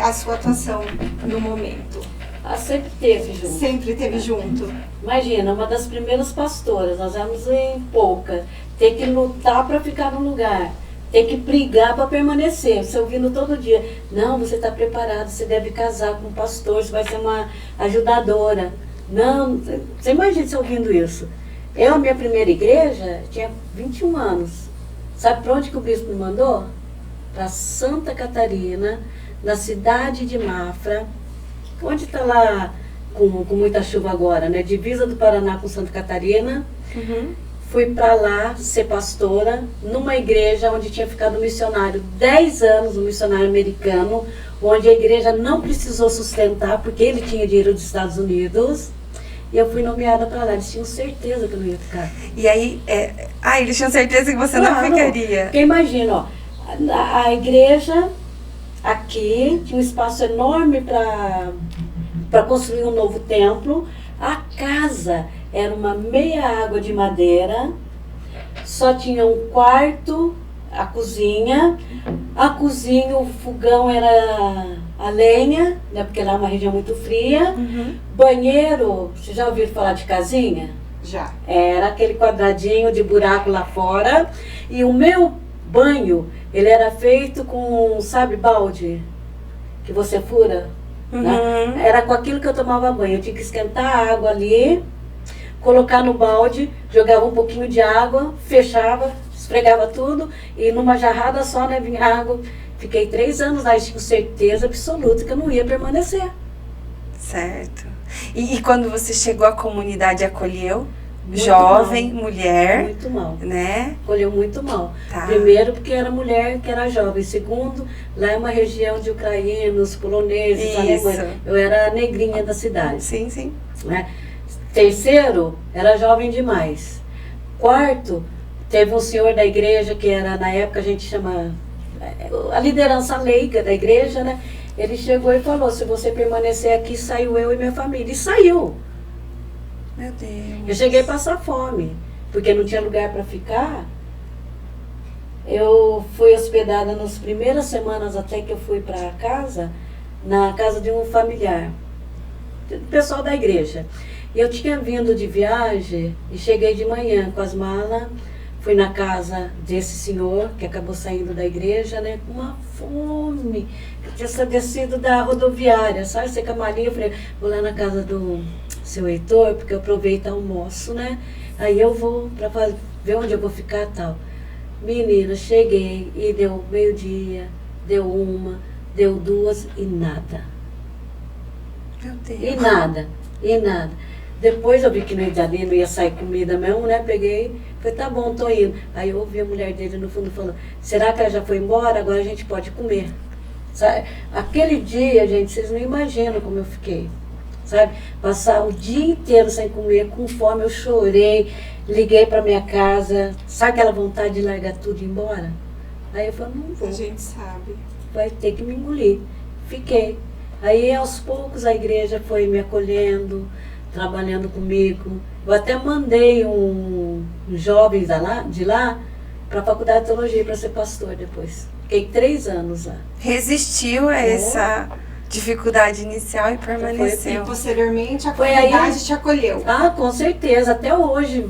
a sua atuação no momento? Ela sempre teve junto. Sempre teve junto. Imagina, uma das primeiras pastoras, nós éramos em pouca, ter que lutar para ficar no lugar, ter que brigar para permanecer. Você ouvindo todo dia, não, você está preparado, você deve casar com um pastor, você vai ser uma ajudadora. Não, você imagina você ouvindo isso. Eu, a minha primeira igreja, tinha 21 anos. Sabe para onde que o bispo me mandou? Para Santa Catarina, na cidade de Mafra, onde está lá com muita chuva agora, né? Divisa do Paraná com Santa Catarina. Uhum. Fui para lá ser pastora numa igreja onde tinha ficado um missionário 10 anos, um missionário americano, onde a igreja não precisou sustentar porque ele tinha dinheiro dos Estados Unidos. E eu fui nomeada para lá. Eles tinham certeza que eu não ia ficar. E aí, eles tinham certeza que você não ficaria. Porque imagina, ó, a igreja aqui tinha um espaço enorme para construir um novo templo. A casa era uma meia água de madeira, só tinha um quarto, a cozinha, o fogão era a lenha, né, porque lá é uma região muito fria. Uhum. Banheiro, vocês já ouviram falar de casinha? Já. Era aquele quadradinho de buraco lá fora. E o meu banho, ele era feito com, sabe, balde que você fura? Uhum. Né? Era com aquilo que eu tomava banho. Eu tinha que esquentar a água ali, colocar no balde, jogava um pouquinho de água, fechava, esfregava tudo e numa jarrada só, né, vinha água. Fiquei 3 anos lá e tinha certeza absoluta que eu não ia permanecer. Certo. E quando você chegou, a comunidade acolheu? Muito Jovem, mal. mulher, Muito mal. né? Colheu muito mal. Tá. Primeiro porque era mulher que era jovem. Segundo, lá é uma região de ucranianos, poloneses, Isso. alemães. Eu era a negrinha da cidade. Sim, sim. Né? Terceiro, era jovem demais. Quarto, teve um senhor da igreja que era, na época a gente chama a liderança leiga da igreja, né? Ele chegou e falou, se você permanecer aqui, saiu eu e minha família. E saiu. Meu Deus. Eu cheguei a passar fome, porque não tinha lugar para ficar. Eu fui hospedada nas primeiras semanas até que eu fui para casa, na casa de um familiar, do pessoal da igreja. Eu tinha vindo de viagem e cheguei de manhã com as malas, fui na casa desse senhor que acabou saindo da igreja, né, com uma fome. Eu tinha descido da rodoviária, sabe, ser camarinha. Eu falei, vou lá na casa do seu Heitor, porque eu aproveito almoço, né? Aí eu vou para ver onde eu vou ficar e tal. Menina, cheguei e deu meio-dia, deu 1, deu 2 e nada. Meu Deus. E nada, e nada. Depois eu vi que dali não ia sair comida mesmo, né? Peguei, falei, tá bom, tô indo. Aí eu ouvi a mulher dele no fundo falando, será que ela já foi embora? Agora a gente pode comer. Sabe? Aquele dia, gente, vocês não imaginam como eu fiquei. Sabe? Passar o dia inteiro sem comer, com fome, eu chorei, liguei para minha casa. Sabe aquela vontade de largar tudo e ir embora? Aí eu falei, não vou. A gente sabe. Vai ter que me engolir. Fiquei. Aí aos poucos a igreja foi me acolhendo, trabalhando comigo. Eu até mandei um jovem de lá para a faculdade de teologia para ser pastor depois. Fiquei 3 anos lá. Resistiu a essa dificuldade inicial e permaneceu. E posteriormente a comunidade te acolheu. Ah, com certeza. Até hoje,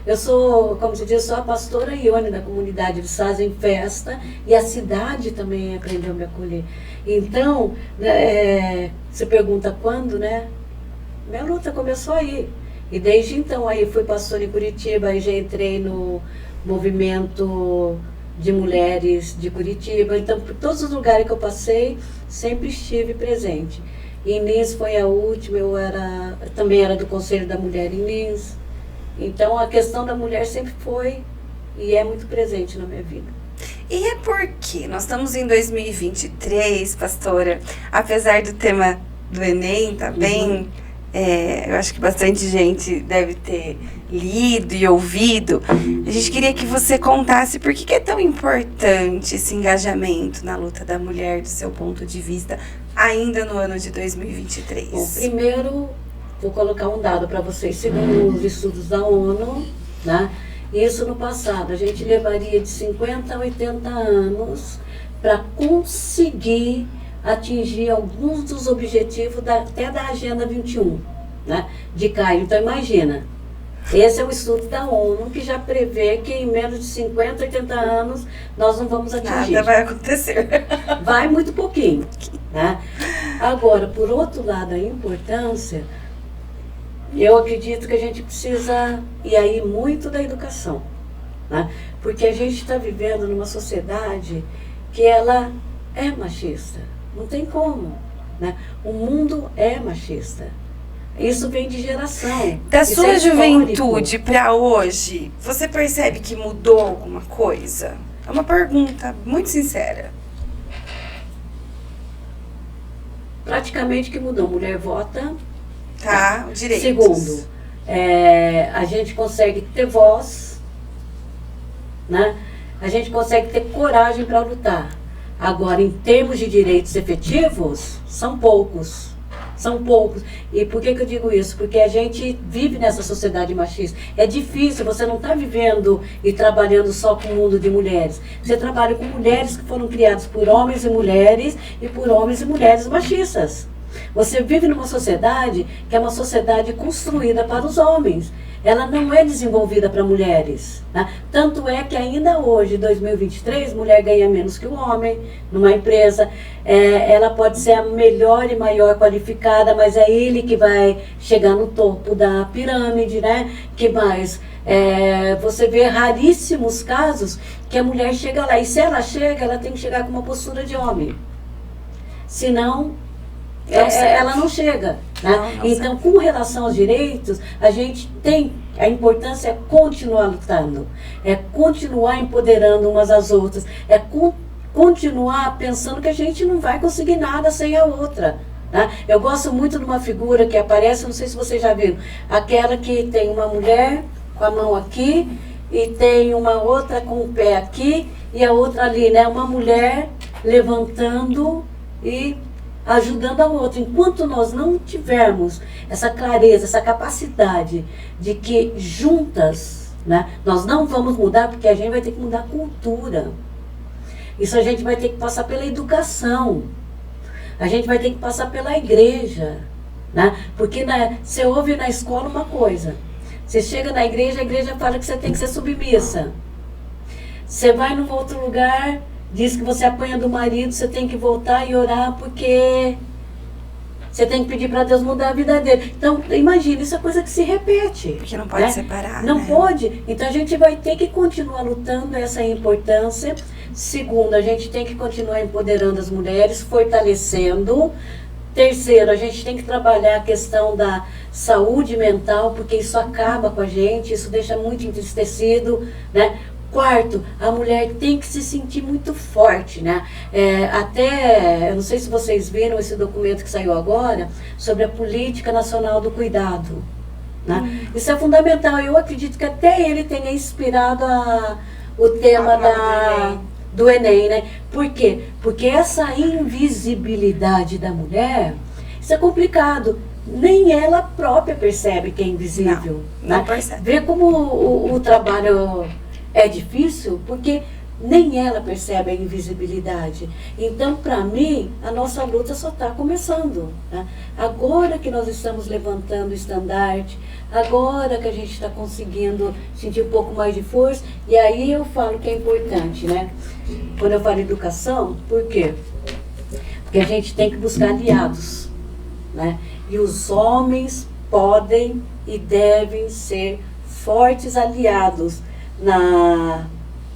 eu sou, como se diz, sou a pastora Ione da comunidade. Eles fazem festa e a cidade também aprendeu a me acolher. Então, você pergunta quando, né? Minha luta começou aí. E desde então, aí fui pastora em Curitiba, aí já entrei no movimento de mulheres de Curitiba. Então, por todos os lugares que eu passei, sempre estive presente. Em Lins foi a última, também era do Conselho da Mulher em Lins. Então, a questão da mulher sempre foi e é muito presente na minha vida. E é porque nós estamos em 2023, pastora, apesar do tema do Enem, tá bem... eu acho que bastante gente deve ter lido e ouvido. A gente queria que você contasse por que é tão importante esse engajamento na luta da mulher, do seu ponto de vista, ainda no ano de 2023. Bom, primeiro, vou colocar um dado para vocês. Segundo os estudos da ONU, né, isso no passado, a gente levaria de 50 a 80 anos para conseguir atingir alguns dos objetivos até da Agenda 21, né, de Cairo. Então, imagina, esse é o estudo da ONU que já prevê que em menos de 50, 80 anos nós não vamos atingir. Nada vai acontecer. Vai muito pouquinho, né? Agora, por outro lado, a importância, eu acredito que a gente precisa, e aí muito da educação, né? Porque a gente está vivendo numa sociedade que ela é machista. Não tem como, né? O mundo é machista. Isso vem de geração. Da sua juventude para hoje, você percebe que mudou alguma coisa? É uma pergunta muito sincera. Praticamente que mudou. Mulher vota. Tá, direitos. Segundo, a gente consegue ter voz, né? A gente consegue ter coragem para lutar. Agora, em termos de direitos efetivos, são poucos. São poucos. E por que eu digo isso? Porque a gente vive nessa sociedade machista. É difícil, você não está vivendo e trabalhando só com o mundo de mulheres. Você trabalha com mulheres que foram criadas por homens e por homens e mulheres machistas. Você vive numa sociedade que é uma sociedade construída para os homens. Ela não é desenvolvida para mulheres, né? Tanto é que ainda hoje, 2023, mulher ganha menos que o homem numa empresa. Ela pode ser a melhor e maior qualificada, mas é ele que vai chegar no topo da pirâmide, né? Que mais? Você vê raríssimos casos que a mulher chega lá. E se ela chega, ela tem que chegar com uma postura de homem. Senão, ela não chega. Né? Então, com relação aos direitos, a gente tem, a importância é continuar lutando, é continuar empoderando umas às outras, é continuar pensando que a gente não vai conseguir nada sem a outra. Né? Eu gosto muito de uma figura que aparece, não sei se vocês já viram, aquela que tem uma mulher com a mão aqui e tem uma outra com o pé aqui e a outra ali, né? Uma mulher levantando e ajudando a outra. Enquanto nós não tivermos essa clareza, essa capacidade de que juntas, né, nós não vamos mudar, porque a gente vai ter que mudar a cultura. Isso a gente vai ter que passar pela educação. A gente vai ter que passar pela igreja. Né? Porque você ouve na escola uma coisa. Você chega na igreja, a igreja fala que você tem que ser submissa. Você vai num outro lugar, diz que você apanha do marido, você tem que voltar e orar porque você tem que pedir para Deus mudar a vida dele. Então, imagina, isso é coisa que se repete. Porque não pode separar, Não né? pode. Então, a gente vai ter que continuar lutando essa importância. Segundo, a gente tem que continuar empoderando as mulheres, fortalecendo. Terceiro, a gente tem que trabalhar a questão da saúde mental, porque isso acaba com a gente, isso deixa muito entristecido, né? Quarto, a mulher tem que se sentir muito forte, né? Eu não sei se vocês viram esse documento que saiu agora, sobre a Política Nacional do Cuidado, né? Isso é fundamental, eu acredito que até ele tenha inspirado o tema do Enem, né? Por quê? Porque essa invisibilidade da mulher, isso é complicado. Nem ela própria percebe que é invisível. Não percebe. Vê como o trabalho é difícil, porque nem ela percebe a invisibilidade. Então, para mim, a nossa luta só está começando, né? Agora que nós estamos levantando o estandarte, agora que a gente está conseguindo sentir um pouco mais de força, e aí eu falo que é importante, né? Quando eu falo educação, por quê? Porque a gente tem que buscar aliados, né? E os homens podem e devem ser fortes aliados na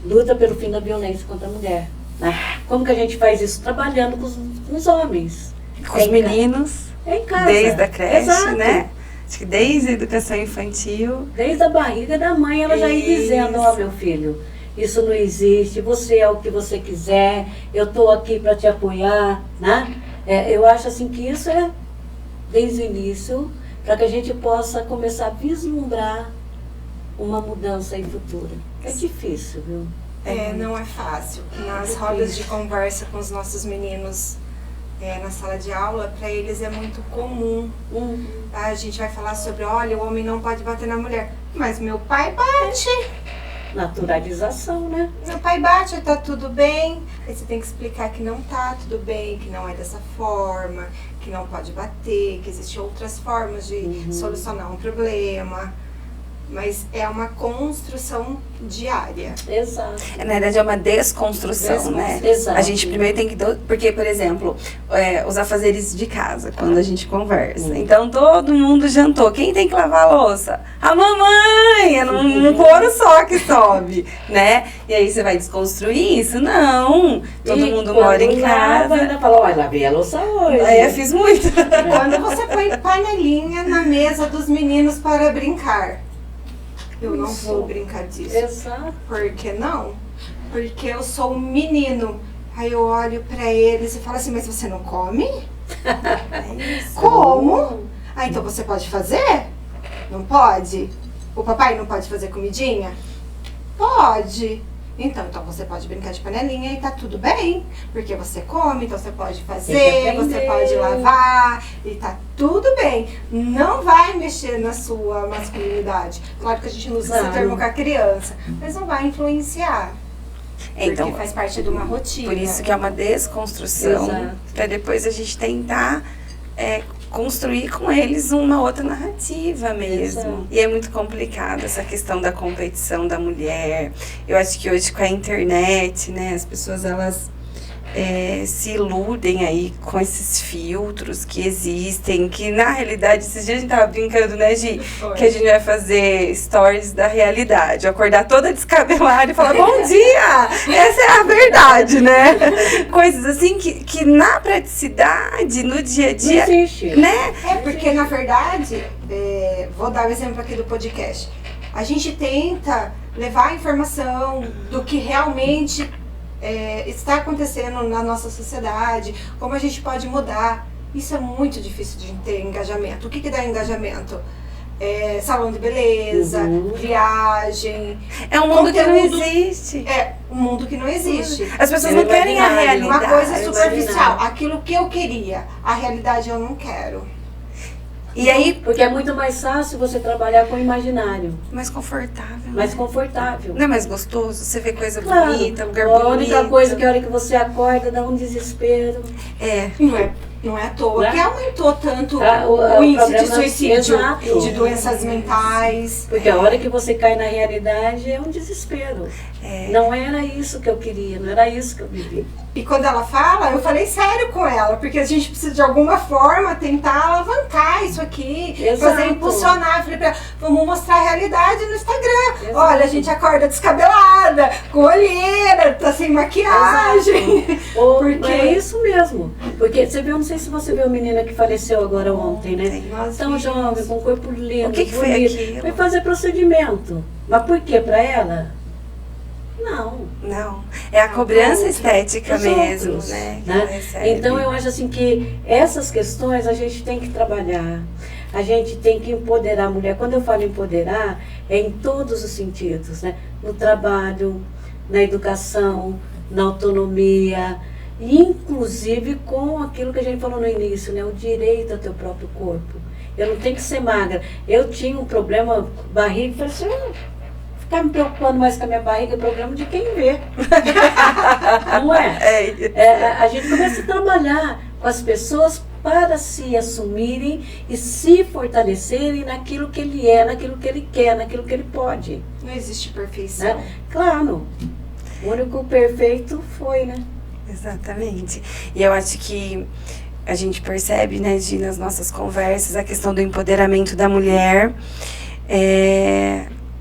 luta pelo fim da violência contra a mulher, né? Como que a gente faz isso? Trabalhando com os homens. Com os meninos. Em casa. Desde a creche, Exato. né? Acho que desde a educação infantil. Desde a barriga da mãe, ela já ia dizendo, ó, meu filho, isso não existe, você é o que você quiser, eu estou aqui para te apoiar, né? Eu acho assim que isso é desde o início, para que a gente possa começar a vislumbrar uma mudança aí futura. É difícil, viu? Não é fácil. Nas rodas de conversa com os nossos meninos na sala de aula, para eles é muito comum. A gente vai falar sobre, olha, o homem não pode bater na mulher. Mas meu pai bate. Naturalização, né? Meu pai bate, tá tudo bem. Aí você tem que explicar que não tá tudo bem, que não é dessa forma, que não pode bater, que existem outras formas de solucionar um problema. Mas é uma construção diária. Exato. Na verdade, é uma desconstrução, né? Exato. A gente primeiro tem que... Porque, por exemplo, os afazeres de casa, quando a gente conversa. Então, todo mundo jantou. Quem tem que lavar a louça? A mamãe! É num coro só que sobe, né? E aí, você vai desconstruir isso? Não! Todo mundo mora em casa. Ainda fala, olha, lavei a louça hoje. Aí, eu fiz muito. Quando você põe panelinha na mesa dos meninos para brincar, eu não vou brincar disso. Exato. Por que não? Porque eu sou um menino. Aí eu olho pra eles e falo assim, mas você não come? Como? Ah, então você pode fazer? Não pode? O papai não pode fazer comidinha? Pode. Então você pode brincar de panelinha e tá tudo bem. Porque você come, então você pode fazer, você pode lavar e tá tudo bem. Não vai mexer na sua masculinidade. Claro que a gente não usa esse termo com a criança, mas não vai influenciar. Porque faz parte de uma rotina. Por isso que é uma desconstrução. Para depois a gente tentar construir com eles uma outra narrativa mesmo. Exato. E é muito complicado essa questão da competição da mulher. Eu acho que hoje com a internet, né, as pessoas elas se iludem aí com esses filtros que existem, que na realidade, esses dias a gente tava brincando, né, Gi? Que a gente vai fazer stories da realidade, acordar toda descabelada e falar, bom dia! Essa é a verdade, né? Coisas assim que na praticidade, no dia a dia, não existe, né? Porque na verdade, vou dar o exemplo aqui do podcast, a gente tenta levar a informação do que realmente está acontecendo na nossa sociedade, como a gente pode mudar. Isso é muito difícil de ter engajamento. O que dá engajamento? Salão de beleza, viagem. É um mundo que não existe. É um mundo que não existe. As pessoas não querem a realidade. Uma coisa superficial. Aquilo que eu queria, a realidade eu não quero. E aí, porque é muito mais fácil você trabalhar com o imaginário. Mais confortável. Mais confortável. Não é mais gostoso? Você vê coisa claro, bonita, lugar bonito. A única coisa que a hora que você acorda dá um desespero. Não é à toa que aumentou tanto o índice de suicídio, exato, de doenças mentais. Porque a hora que você cai na realidade é um desespero. Não era isso que eu queria, não era isso que eu vivi. E quando ela fala, eu falei sério com ela, porque a gente precisa de alguma forma tentar alavancar isso aqui, Exato. fazer impulsionar. Eu falei pra ela, vamos mostrar a realidade no Instagram. Exato. Olha, a gente acorda descabelada, com olheira, tá sem maquiagem. Porque é isso mesmo. Porque você viu, não sei se você viu a menina que faleceu agora ontem, né? Tão jovem, com corpo lindo, O que foi bonito. aquilo? Foi fazer procedimento. Mas por quê? Pra ela? Não. Não, é a cobrança estética Os mesmo, outros, né? que né? ela recebe. Então eu acho assim que essas questões a gente tem que trabalhar, a gente tem que empoderar a mulher. Quando eu falo empoderar, é em todos os sentidos, né? No trabalho, na educação, na autonomia, e inclusive com aquilo que a gente falou no início, né? O direito ao teu próprio corpo. Eu não tenho que ser magra. Eu tinha um problema, barriga, falei assim, ficar me preocupando mais com a minha barriga é problema de quem vê. Não é? A gente começa a trabalhar com as pessoas para se assumirem e se fortalecerem naquilo que ele é, naquilo que ele quer, naquilo que ele pode. Não existe perfeição. Né? Claro, o único perfeito foi, né? Exatamente. E eu acho que a gente percebe, né, Gi, nas nossas conversas, a questão do empoderamento da mulher,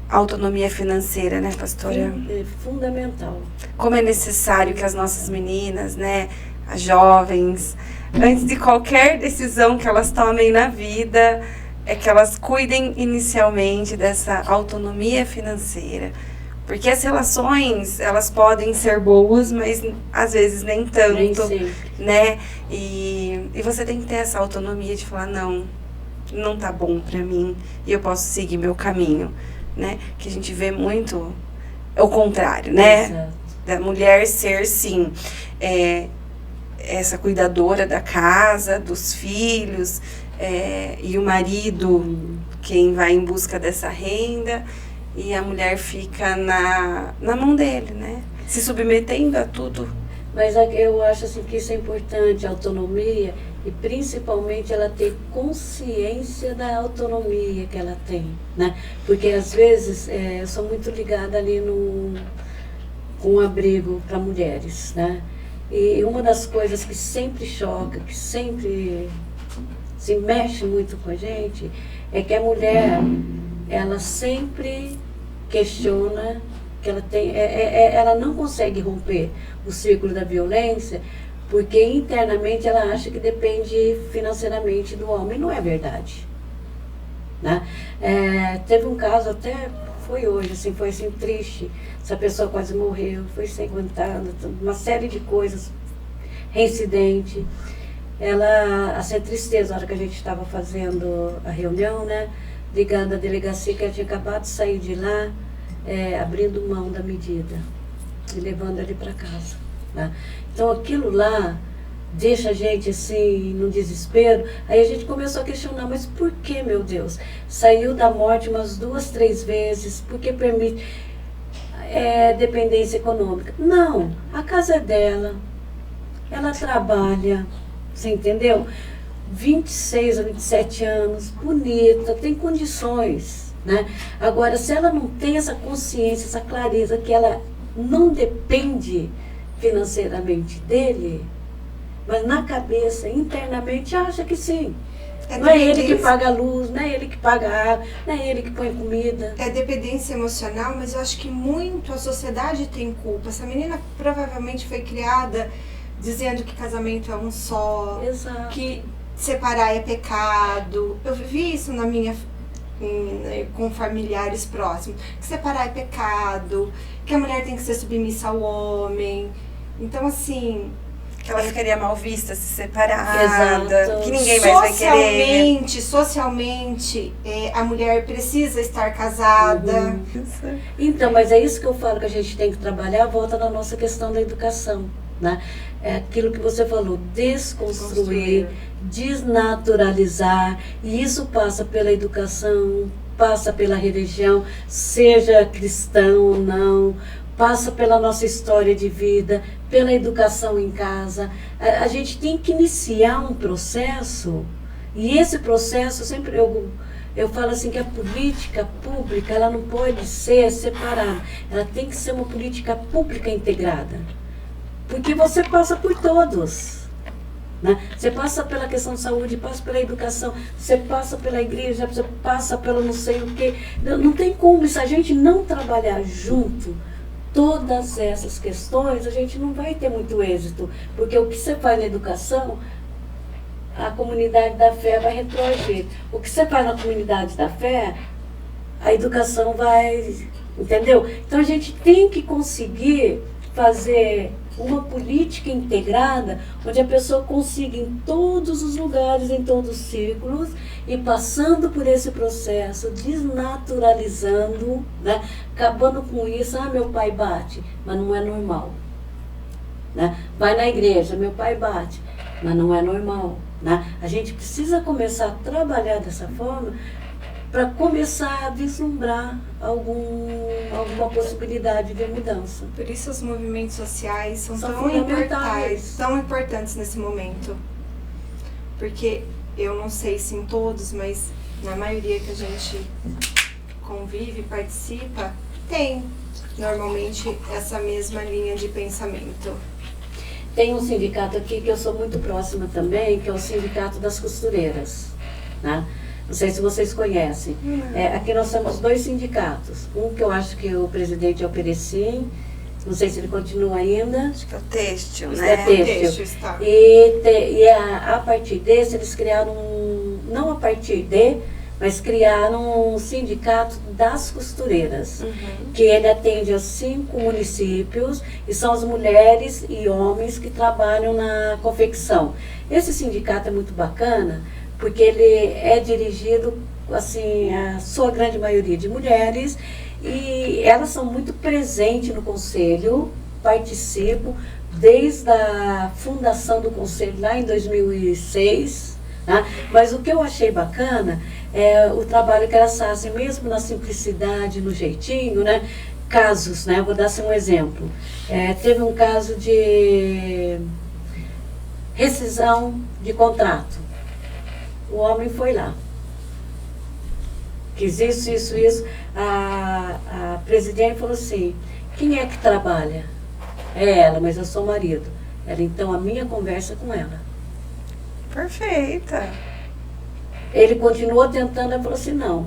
a autonomia financeira, né, pastora? É fundamental. Como é necessário que as nossas meninas, né, as jovens, antes de qualquer decisão que elas tomem na vida, é que elas cuidem inicialmente dessa autonomia financeira. Porque as relações, elas podem ser boas, mas às vezes nem tanto, Nem sempre. né? E você tem que ter essa autonomia de falar, não tá bom pra mim e eu posso seguir meu caminho, né? Que a gente vê muito o contrário, né? Exato. Da mulher ser, sim, essa cuidadora da casa, dos filhos, e o marido quem vai em busca dessa renda, e a mulher fica na mão dele, né? Se submetendo a tudo. Mas eu acho assim, que isso é importante, a autonomia, e principalmente ela ter consciência da autonomia que ela tem, né? Porque às vezes eu sou muito ligada ali com um abrigo para mulheres, né? E uma das coisas que sempre choca, que sempre se mexe muito com a gente, é que a mulher, ela sempre questiona, que ela tem, ela não consegue romper o círculo da violência, porque internamente ela acha que depende financeiramente do homem. Não é verdade, né? Teve um caso, até foi hoje, assim, foi assim triste, essa pessoa quase morreu, foi sem aguentar, uma série de coisas, reincidente. Ela, assim, a tristeza, na hora que a gente estava fazendo a reunião, né, ligando a delegacia, que ela tinha acabado de sair de lá, abrindo mão da medida e levando ele para casa, né? Então aquilo lá deixa a gente assim no desespero. Aí a gente começou a questionar, mas por que, meu Deus? Saiu da morte umas 2, 3 vezes, por que permite dependência econômica? Não, a casa é dela, ela trabalha, você entendeu? 26 a 27 anos, bonita, tem condições, né? Agora, se ela não tem essa consciência, essa clareza que ela não depende financeiramente dele, mas na cabeça, internamente, acha que sim. Não é ele que paga a luz, não é ele que paga a água, não é ele que põe comida. É dependência emocional, mas eu acho que muito a sociedade tem culpa. Essa menina provavelmente foi criada dizendo que casamento é um só, Exato. que separar é pecado. Eu vivi isso com familiares próximos, que separar é pecado, que a mulher tem que ser submissa ao homem. Então, assim, Que ela ficaria mal vista, se separada, Exato. que ninguém mais vai querer. Socialmente, a mulher precisa estar casada. Então, mas é isso que eu falo que a gente tem que trabalhar, volta na nossa questão da educação, né? É aquilo que você falou, desconstruir, desnaturalizar, e isso passa pela educação, passa pela religião, seja cristão ou não, passa pela nossa história de vida, pela educação em casa. A gente tem que iniciar um processo, e esse processo, sempre eu falo assim, que a política pública, ela não pode ser separada, ela tem que ser uma política pública integrada, porque você passa por todos. Né? Você passa pela questão de saúde, passa pela educação, você passa pela igreja, você passa pelo não sei o quê. Não tem como, se a gente não trabalhar junto, todas essas questões, a gente não vai ter muito êxito. Porque o que você faz na educação, a comunidade da fé vai retroagir. O que você faz na comunidade da fé, a educação vai... Entendeu? Então a gente tem que conseguir fazer uma política integrada, onde a pessoa consiga em todos os lugares, em todos os círculos, e passando por esse processo, desnaturalizando, né? Acabando com isso, meu pai bate, mas não é normal. Né? Vai na igreja, meu pai bate, mas não é normal. Né? A gente precisa começar a trabalhar dessa forma para começar a vislumbrar alguma possibilidade de mudança. Por isso os movimentos sociais são tão importantes nesse momento. Porque eu não sei se em todos, mas na maioria que a gente convive, participa, tem normalmente essa mesma linha de pensamento. Tem um sindicato aqui que eu sou muito próxima também, que é o Sindicato das Costureiras. Né? Não sei se vocês conhecem. Aqui nós temos 2 sindicatos. Um que eu acho que o presidente é o Perecim, não sei se ele continua ainda. Acho que é o têxtil, Isso né? é têxtil. Está. E a partir desse, eles criaram, não a partir de, mas criaram um sindicato das costureiras, que ele atende a 5 municípios, e são as mulheres e homens que trabalham na confecção. Esse sindicato é muito bacana, porque ele é dirigido, assim, a sua grande maioria de mulheres, e elas são muito presentes no conselho, participam desde a fundação do conselho lá em 2006, né? Mas o que eu achei bacana é o trabalho que elas fazem, mesmo na simplicidade, no jeitinho, né? Casos, né? Vou dar assim um exemplo. Teve um caso de rescisão de contrato. O homem foi lá. Quis isso. A presidente falou assim, quem é que trabalha? É ela, mas eu sou o marido. Ela, então, a minha conversa com ela. Perfeita. Ele continuou tentando, ela falou assim, não.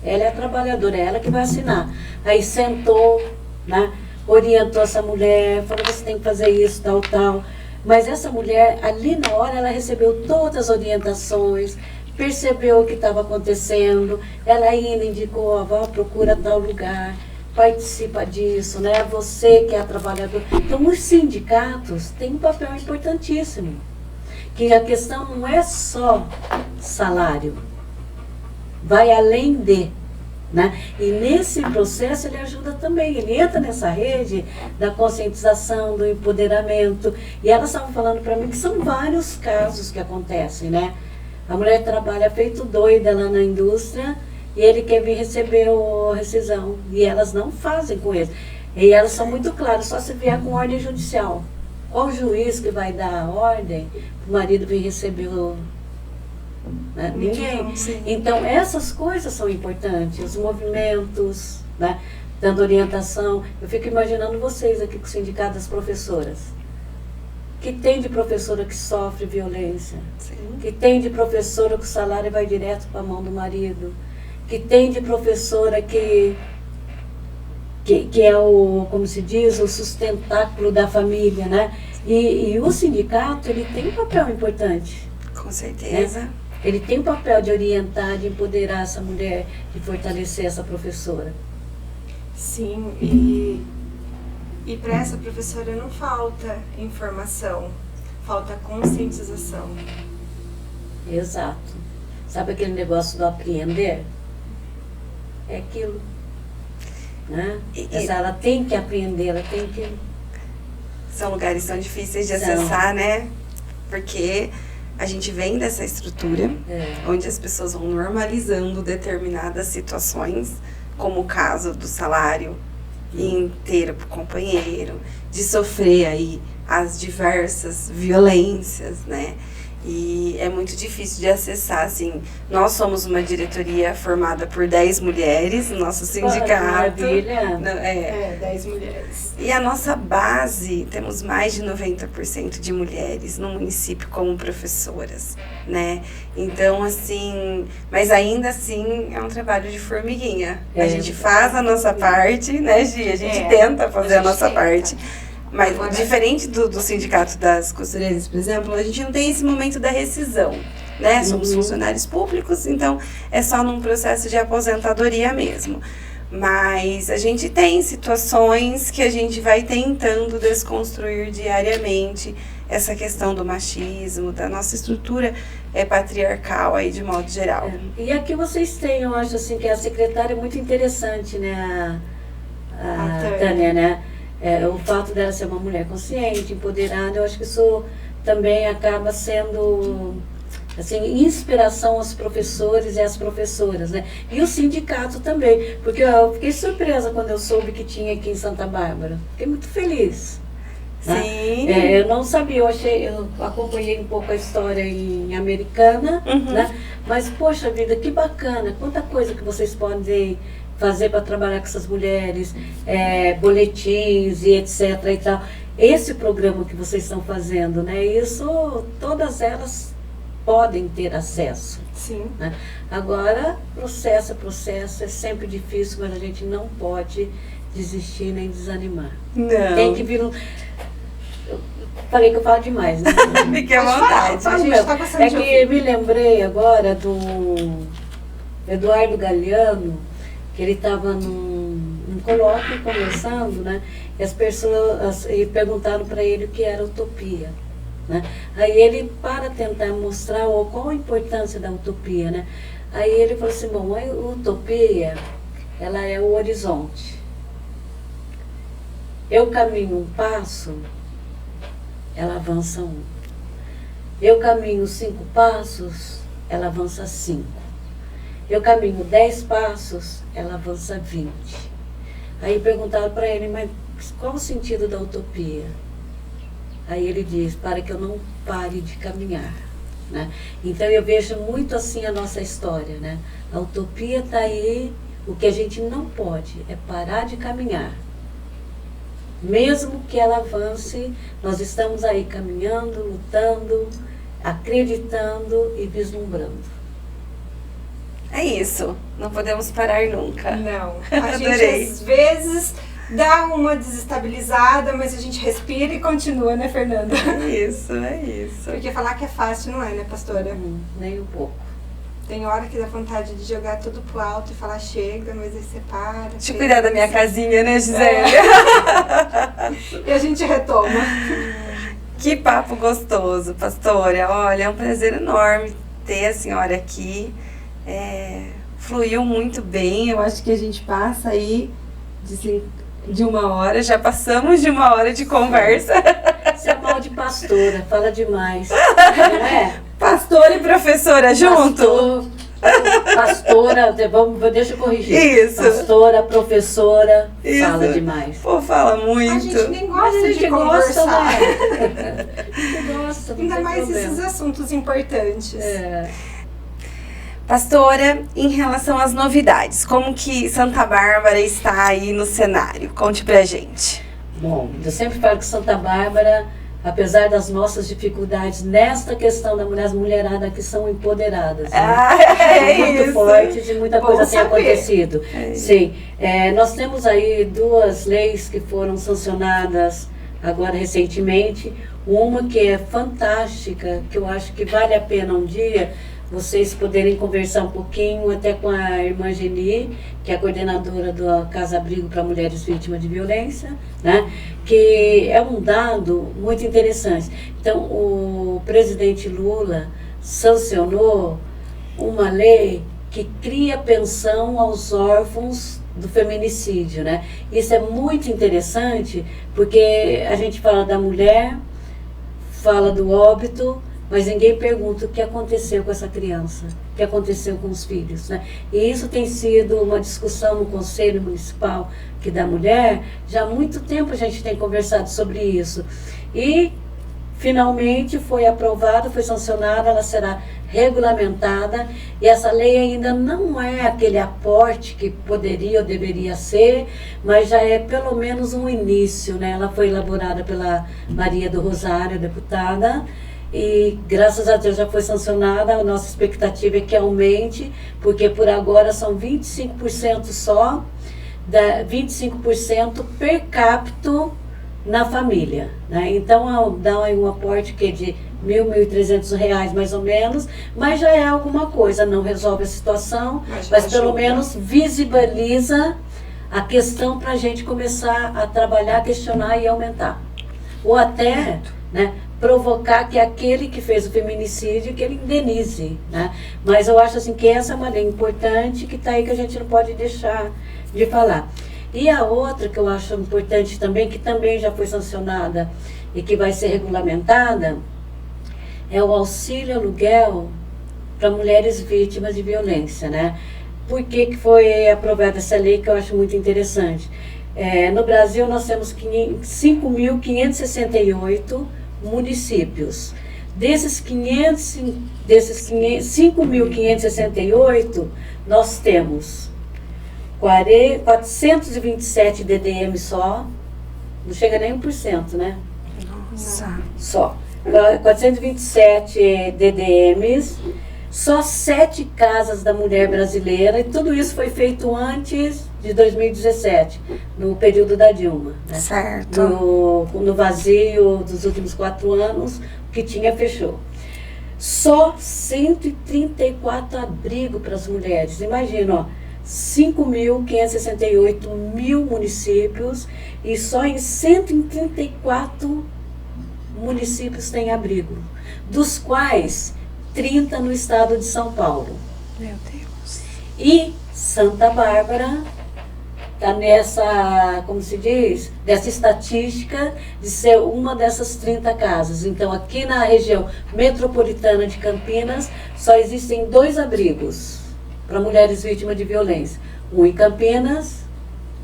Ela é a trabalhadora, é ela que vai assinar. Aí sentou, né, orientou essa mulher, falou que você tem que fazer isso, tal. Mas essa mulher, ali na hora, ela recebeu todas as orientações, percebeu o que estava acontecendo, ela ainda indicou, vá, procura tal lugar, participa disso, né? Você que é a trabalhadora. Então, os sindicatos têm um papel importantíssimo, que a questão não é só salário, vai além de. Né? E nesse processo ele ajuda também, ele entra nessa rede da conscientização, do empoderamento. E elas estavam falando para mim que são vários casos que acontecem, né? A mulher trabalha feito doida lá na indústria e ele quer vir receber a rescisão. E elas não fazem com ele. E elas são muito claras, só se vier com ordem judicial. Qual o juiz que vai dar a ordem para o marido vir receber né? Ninguém. Então, essas coisas são importantes, os movimentos, né? Dando orientação. Eu fico imaginando vocês aqui com o Sindicato das Professoras. Que tem de professora que sofre violência, que tem de professora que o salário vai direto para a mão do marido, que tem de professora que é o, como se diz, o sustentáculo da família, né? E o sindicato, ele tem um papel importante. Com certeza. Né? Ele tem o papel de orientar, de empoderar essa mulher, de fortalecer essa professora. Sim, e para essa professora não falta informação, falta conscientização. Exato. Sabe aquele negócio do apreender? É aquilo. Né? Ela tem que aprender, ela tem que... São lugares tão difíceis de acessar, né? Porque a gente vem dessa estrutura, onde as pessoas vão normalizando determinadas situações, como o caso do salário inteiro para o companheiro, de sofrer aí as diversas violências, né? E é muito difícil de acessar, assim. Nós somos uma diretoria formada por 10 mulheres, nosso sindicato. Maravilha! 10 mulheres. E a nossa base, temos mais de 90% de mulheres no município como professoras, né? Então, assim, mas ainda assim é um trabalho de formiguinha. A gente faz a nossa parte, né, Gi? A gente tenta fazer a nossa parte. Mas diferente do sindicato das costureiras, por exemplo, a gente não tem esse momento da rescisão, né? Somos funcionários públicos, então é só num processo de aposentadoria mesmo. Mas a gente tem situações que a gente vai tentando desconstruir diariamente essa questão do machismo, da nossa estrutura patriarcal aí de modo geral. E aqui vocês têm, eu acho assim, que a secretária é muito interessante, né? A Tânia, né? O fato dela ser uma mulher consciente, empoderada, eu acho que isso também acaba sendo assim, inspiração aos professores e às professoras, né? E o sindicato também, porque eu fiquei surpresa quando eu soube que tinha aqui em Santa Bárbara. Fiquei muito feliz. Sim. Né? Eu não sabia, eu acompanhei um pouco a história em Americana, né? Mas, poxa vida, que bacana, quanta coisa que vocês podem fazer para trabalhar com essas mulheres, boletins e etc. e tal. Esse programa que vocês estão fazendo, né? Isso, todas elas podem ter acesso. Sim. Né? Agora, processo, é sempre difícil, mas a gente não pode desistir nem desanimar. Não. Tem que vir Eu falei que eu falo demais, né? Fique à vontade. A gente tá gostando de que me lembrei agora do Eduardo Galeano, que ele estava num colóquio conversando, né? E as pessoas perguntaram para ele o que era utopia, né? Aí ele, para tentar mostrar qual a importância da utopia, né? Aí ele falou assim, bom, a utopia, ela é o horizonte. Eu caminho um passo, ela avança 1. Eu caminho 5 passos, ela avança 5. Eu caminho 10 passos, ela avança 20. Aí perguntaram para ele, mas qual o sentido da utopia? Aí ele diz, para que eu não pare de caminhar. Né? Então eu vejo muito assim a nossa história. Né? A utopia está aí, o que a gente não pode é parar de caminhar. Mesmo que ela avance, nós estamos aí caminhando, lutando, acreditando e vislumbrando. É isso, não podemos parar nunca. Não, a gente às vezes dá uma desestabilizada, mas a gente respira e continua, né, Fernanda? É isso. Porque falar que é fácil não é, né, pastora? Nem um pouco. Tem hora que dá vontade de jogar tudo pro alto e falar chega, mas aí você para. Deixa eu cuidar da minha casinha, né, Gisele? E a gente retoma. Que papo gostoso, pastora. Olha, é um prazer enorme ter a senhora aqui. Fluiu muito bem, eu acho que a gente passa aí de 1 hora, já passamos de 1 hora de conversa. Você é mal de pastora, fala demais, não é? Pastora e professora junto? Pastora, deixa eu corrigir. Isso. Pastora, professora, Isso. Fala demais. Pô, fala muito. A gente nem gosta a gente de gosta, conversar. né? A gente gosta, não Ainda tem mais problema. esses assuntos importantes. Pastora, em relação às novidades, como que Santa Bárbara está aí no cenário? Conte pra gente. Bom, eu sempre falo que Santa Bárbara, apesar das nossas dificuldades nesta questão da mulher, as mulheradas que são empoderadas, né? Muito Isso. fortes e muita Bom coisa tem saber. acontecido. Sim, nós temos aí 2 leis que foram sancionadas agora recentemente. Uma que é fantástica, que eu acho que vale a pena um dia vocês poderem conversar um pouquinho até com a irmã Geni, que é a coordenadora da Casa Abrigo para Mulheres Vítimas de Violência, né? Que é um dado muito interessante. Então, o presidente Lula sancionou uma lei que cria pensão aos órfãos do feminicídio, né? Isso é muito interessante, porque a gente fala da mulher, fala do óbito, mas ninguém pergunta o que aconteceu com essa criança, o que aconteceu com os filhos, né? E isso tem sido uma discussão no Conselho Municipal da Mulher. Já há muito tempo a gente tem conversado sobre isso. E finalmente foi aprovada, foi sancionada, ela será regulamentada, e essa lei ainda não é aquele aporte que poderia ou deveria ser, mas já é pelo menos um início, né? Ela foi elaborada pela Maria do Rosário, deputada, e graças a Deus já foi sancionada. A nossa expectativa é que aumente, porque por agora são 25% só, 25% per capita na família, né? Então dá um aporte que é de R$ 1.300 mais ou menos, mas já é alguma coisa, não resolve a situação, mas pelo menos visibiliza a questão para a gente começar a trabalhar, questionar e aumentar. Ou até, né, provocar que aquele que fez o feminicídio, que ele indenize, né? Mas eu acho assim que essa é uma lei importante que está aí, que a gente não pode deixar de falar. E a outra que eu acho importante também, que também já foi sancionada e que vai ser regulamentada, é o auxílio aluguel para mulheres vítimas de violência, né? Por que foi aprovada essa lei, que eu acho muito interessante? No Brasil nós temos 5.568 municípios. Desses 5.568, nós temos 427 DDM só, não chega nem 1%, né? Nossa. Só. 427 DDMs, só 7 casas da mulher brasileira, e tudo isso foi feito antes de 2017, no período da Dilma, né? Certo. No vazio dos últimos 4 anos, o que tinha fechou. Só 134 abrigos para as mulheres. Imagina, ó, 5.568 municípios, e só em 134 municípios tem abrigo, dos quais 30 no estado de São Paulo. Meu Deus. E Santa Bárbara está nessa, como se diz, dessa estatística de ser uma dessas 30 casas. Então, aqui na região metropolitana de Campinas, só existem 2 abrigos para mulheres vítimas de violência. Um em Campinas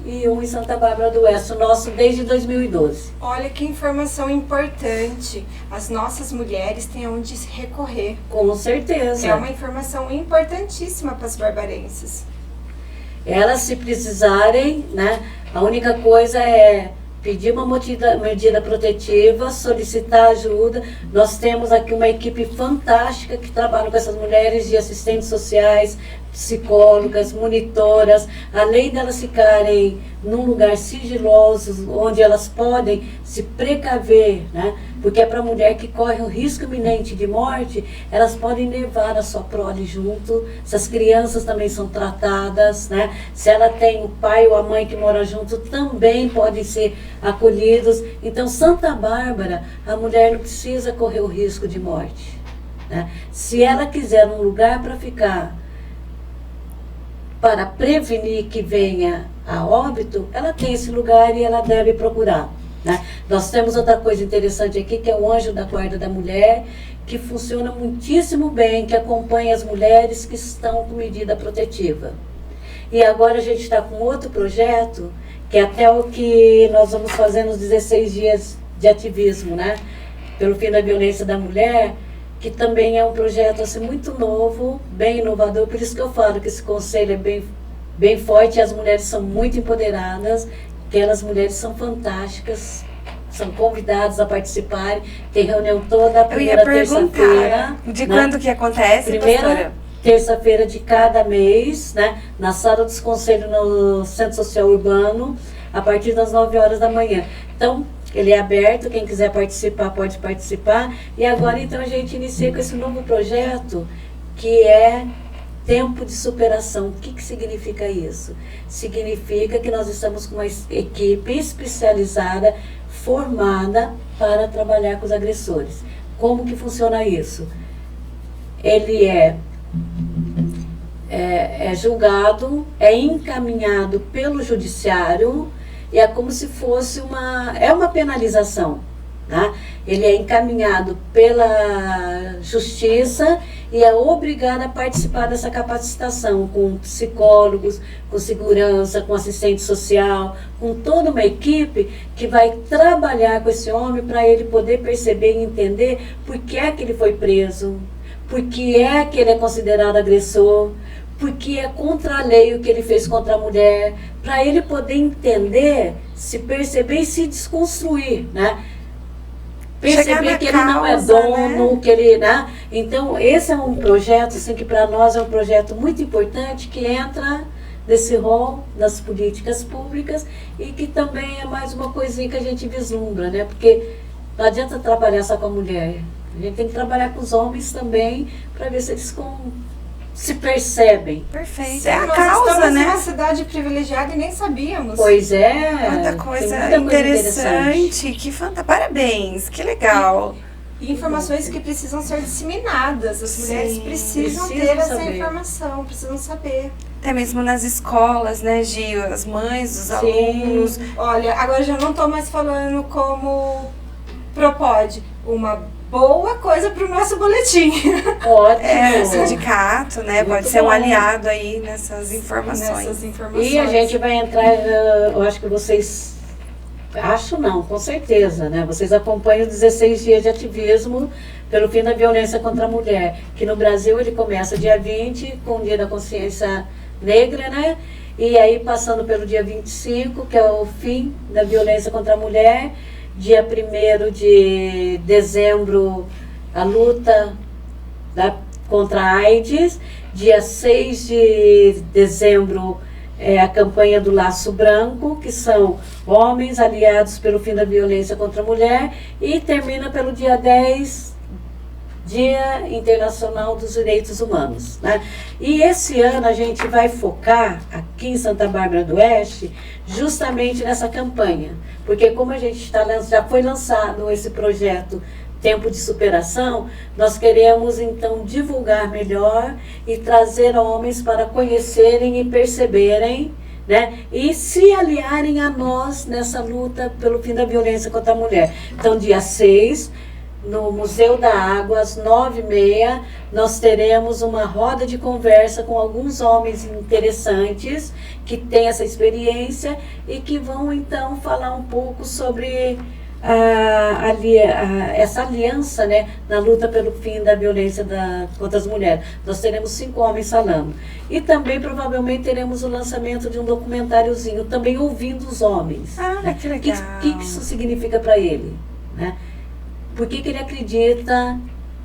e um em Santa Bárbara do Oeste, o nosso desde 2012. Olha que informação importante. As nossas mulheres têm onde se recorrer. Com certeza. É uma informação importantíssima para as barbarenses. Elas, se precisarem, né, a única coisa é pedir uma medida protetiva, solicitar ajuda. Nós temos aqui uma equipe fantástica que trabalha com essas mulheres, de assistentes sociais, psicólogas, monitoras, além delas ficarem num lugar sigiloso, onde elas podem se precaver, né? Porque é para a mulher que corre o risco iminente de morte, elas podem levar a sua prole junto. Essas crianças também são tratadas, né? Se ela tem o pai ou a mãe que mora junto, também podem ser acolhidos. Então, Santa Bárbara, a mulher não precisa correr o risco de morte, né? Se ela quiser um lugar para ficar, para prevenir que venha a óbito, ela tem esse lugar e ela deve procurar, né? Nós temos outra coisa interessante aqui, que é o Anjo da Guarda da Mulher, que funciona muitíssimo bem, que acompanha as mulheres que estão com medida protetiva. E agora a gente está com outro projeto, que é até o que nós vamos fazer nos 16 dias de ativismo, né? Pelo fim da violência da mulher, que também é um projeto assim, muito novo, bem inovador. Por isso que eu falo que esse conselho é bem forte, e as mulheres são muito empoderadas, aquelas mulheres são fantásticas, são convidadas a participarem. Tem reunião toda a primeira terça-feira. De né? quando que acontece, Primeira pastora? terça-feira de cada mês, né? Na sala dos conselhos, no Centro Social Urbano, a partir das 9 horas da manhã. Então, ele é aberto, quem quiser participar pode participar. E agora então a gente inicia com esse novo projeto, que é Tempo de Superação. O que significa isso? Significa que nós estamos com uma equipe especializada, formada para trabalhar com os agressores. Como que funciona isso? Ele é julgado, é encaminhado pelo judiciário, e é como se fosse uma penalização, tá? Ele é encaminhado pela justiça e é obrigada a participar dessa capacitação com psicólogos, com segurança, com assistente social, com toda uma equipe que vai trabalhar com esse homem para ele poder perceber e entender por que é que ele foi preso, por que é que ele é considerado agressor, porque é contra a lei o que ele fez contra a mulher, para ele poder entender, se perceber e se desconstruir, né? Perceber que ele não é dono, né? Que ele, né? Então, esse é um projeto, assim, que para nós é um projeto muito importante, que entra nesse rol das políticas públicas e que também é mais uma coisinha que a gente vislumbra, né? Porque não adianta trabalhar só com a mulher, a gente tem que trabalhar com os homens também, para ver se eles se percebem. Perfeito. Sim, É a nós causa, estamos né? numa cidade privilegiada e nem sabíamos. Pois é. Muita coisa interessante. Que parabéns, que legal. E informações que precisam ser disseminadas. As mulheres precisam ter precisam essa saber. informação, precisam saber. Até mesmo nas escolas, né, Gil? As mães, os alunos. Olha, agora já não estou mais falando como Propode, uma boa coisa para o nosso boletim. Ótimo. O sindicato, né? Muito pode ser um bom. aliado aí nessas informações. Nessas informações. E a gente vai entrar, eu acho que vocês, acho não, com certeza, né? Vocês acompanham os 16 dias de ativismo pelo fim da violência contra a mulher, que no Brasil ele começa dia 20, com o Dia da Consciência Negra, né? E aí passando pelo dia 25, que é o fim da violência contra a mulher, dia 1º de dezembro, a luta contra a AIDS, dia 6 de dezembro, a campanha do Laço Branco, que são homens aliados pelo fim da violência contra a mulher, e termina pelo dia 10, Dia Internacional dos Direitos Humanos, né? E esse ano a gente vai focar aqui em Santa Bárbara do Oeste justamente nessa campanha, porque como a gente já foi lançado esse projeto Tempo de Superação, nós queremos então divulgar melhor e trazer homens para conhecerem e perceberem, né, e se aliarem a nós nessa luta pelo fim da violência contra a mulher. Então, dia 6, no Museu da Água, às 9h30, nós teremos uma roda de conversa com alguns homens interessantes que têm essa experiência e que vão então falar um pouco sobre essa aliança, né, na luta pelo fim da violência contra as mulheres. Nós teremos 5 homens falando. E também provavelmente teremos o lançamento de um documentáriozinho, também ouvindo os homens. Ah, que legal. O que isso significa para ele, né? Por que ele acredita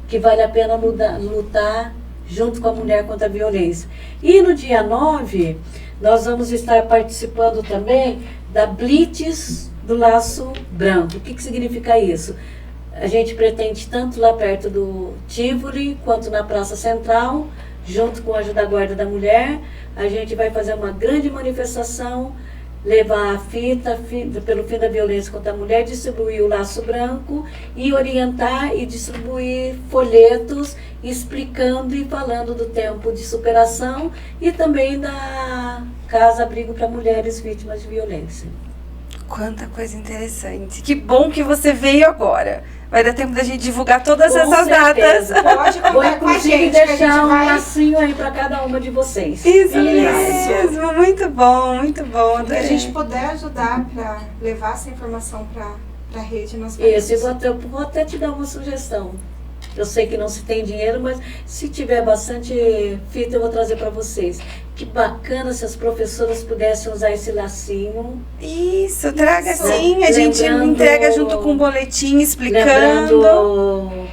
que vale a pena lutar junto com a mulher contra a violência. E no dia 9, nós vamos estar participando também da Blitz do Laço Branco. O que significa isso? A gente pretende tanto lá perto do Tivoli, quanto na Praça Central, junto com a Ajuda da Guarda da Mulher. A gente vai fazer uma grande manifestação, levar a fita pelo fim da violência contra a mulher, distribuir o Laço Branco e orientar e distribuir folhetos explicando e falando do tempo de superação e também da Casa Abrigo para Mulheres Vítimas de Violência. Quanta coisa interessante. Que bom que você veio agora. Vai dar tempo da gente divulgar todas Com essas certeza. datas. Pode Vou contar com a inclusive gente, que a gente deixar um vai... lacinho aí para cada uma de vocês. Isso Isso. mesmo, muito bom, muito bom. Se a Adorei. gente puder ajudar para levar essa informação para a rede, nós Isso, vamos. eu vou até te dar uma sugestão. Eu sei que não se tem dinheiro, mas se tiver bastante fita, eu vou trazer para vocês. Que bacana se as professoras pudessem usar esse lacinho. Isso, traga Isso. sim. A gente Lembrando- entrega junto com um boletim explicando. Lembrando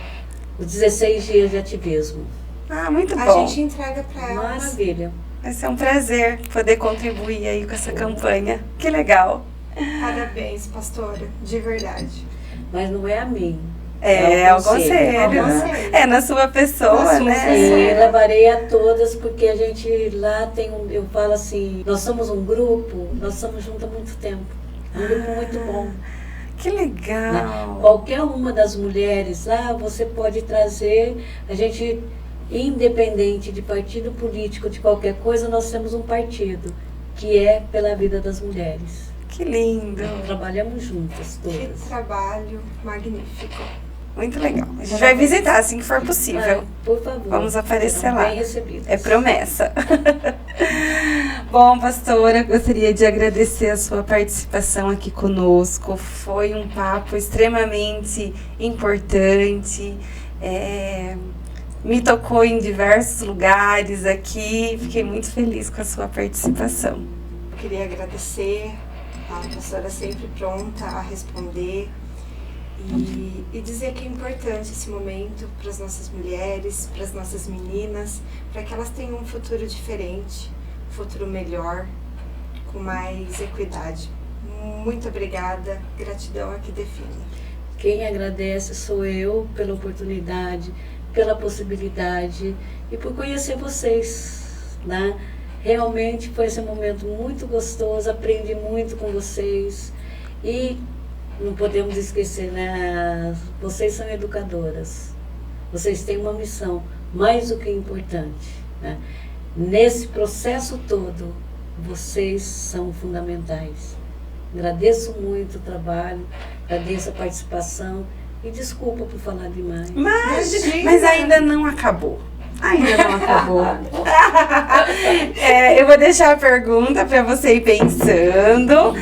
os 16 dias de ativismo. Ah, muito A bom. gente entrega para elas. Maravilha. Vai ser um prazer poder contribuir aí com essa campanha. Que legal. Parabéns, pastora, de verdade. Mas não é a mim. É o conselho. É o né? conselho. É na sua pessoa, Na sua né? pessoa. E levarei a todas, porque a gente lá tem eu falo assim, nós somos um grupo, nós estamos juntos há muito tempo. É um grupo muito bom. Que legal. Né? Qualquer uma das mulheres lá, você pode trazer, a gente, independente de partido político, de qualquer coisa, nós temos um partido, que é pela vida das mulheres. Que lindo. Trabalhamos juntas Que todas. trabalho magnífico. Muito legal. A gente vai visitar assim que for possível. Por favor. Vamos aparecer lá. Bem recebidos. É promessa. Bom, pastora, gostaria de agradecer a sua participação aqui conosco. Foi um papo extremamente importante. Me tocou em diversos lugares aqui. Fiquei muito feliz com a sua participação. Queria agradecer, a pastora sempre pronta a responder e dizer que é importante esse momento para as nossas mulheres, para as nossas meninas, para que elas tenham um futuro diferente, um futuro melhor, com mais equidade. Muito obrigada, gratidão é que define. Quem agradece sou eu pela oportunidade, pela possibilidade e por conhecer vocês, né? Realmente foi esse momento muito gostoso, aprendi muito com vocês e não podemos esquecer, né? Vocês são educadoras, vocês têm uma missão mais do que importante, né? Nesse processo todo, vocês são fundamentais. Agradeço muito o trabalho, agradeço a participação e desculpa por falar demais. Mas ainda não acabou. Ainda não acabou. Eu vou deixar a pergunta para você ir pensando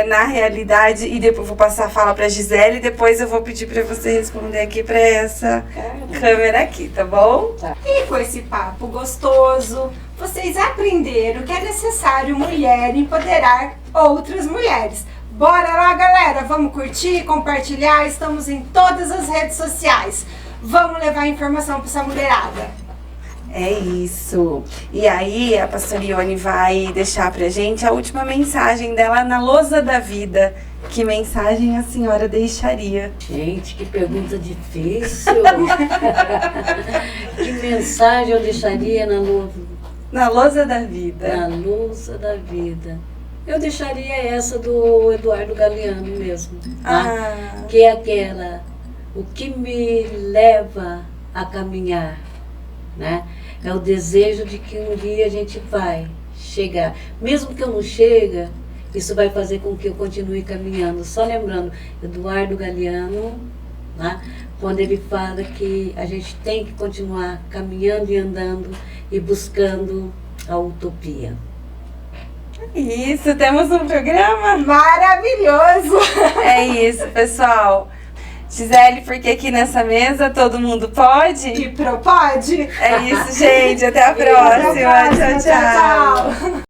na realidade e depois vou passar a fala para Gisele e depois eu vou pedir para você responder aqui para essa câmera aqui, tá bom? Tá. E com esse papo gostoso, vocês aprenderam que é necessário mulher empoderar outras mulheres. Bora lá, galera! Vamos curtir, compartilhar, estamos em todas as redes sociais. Vamos levar informação para essa mulherada. É isso. E aí a pastora Ione vai deixar pra gente a última mensagem dela na lousa da vida. Que mensagem a senhora deixaria? Gente, que pergunta difícil. Que mensagem eu deixaria Na lousa da vida. na lousa da vida? Eu deixaria essa do Eduardo Galeano mesmo, tá? Que é aquela, o que me leva a caminhar, né? É o desejo de que um dia a gente vai chegar. Mesmo que eu não chegue, isso vai fazer com que eu continue caminhando. Só lembrando, Eduardo Galeano, né? Quando ele fala que a gente tem que continuar caminhando e andando e buscando a utopia. Isso, temos um programa Maravilhoso! É isso, pessoal. Gisele, porque aqui nessa mesa todo mundo pode? E propode? É isso, gente. Até a próxima. Tchau, tchau.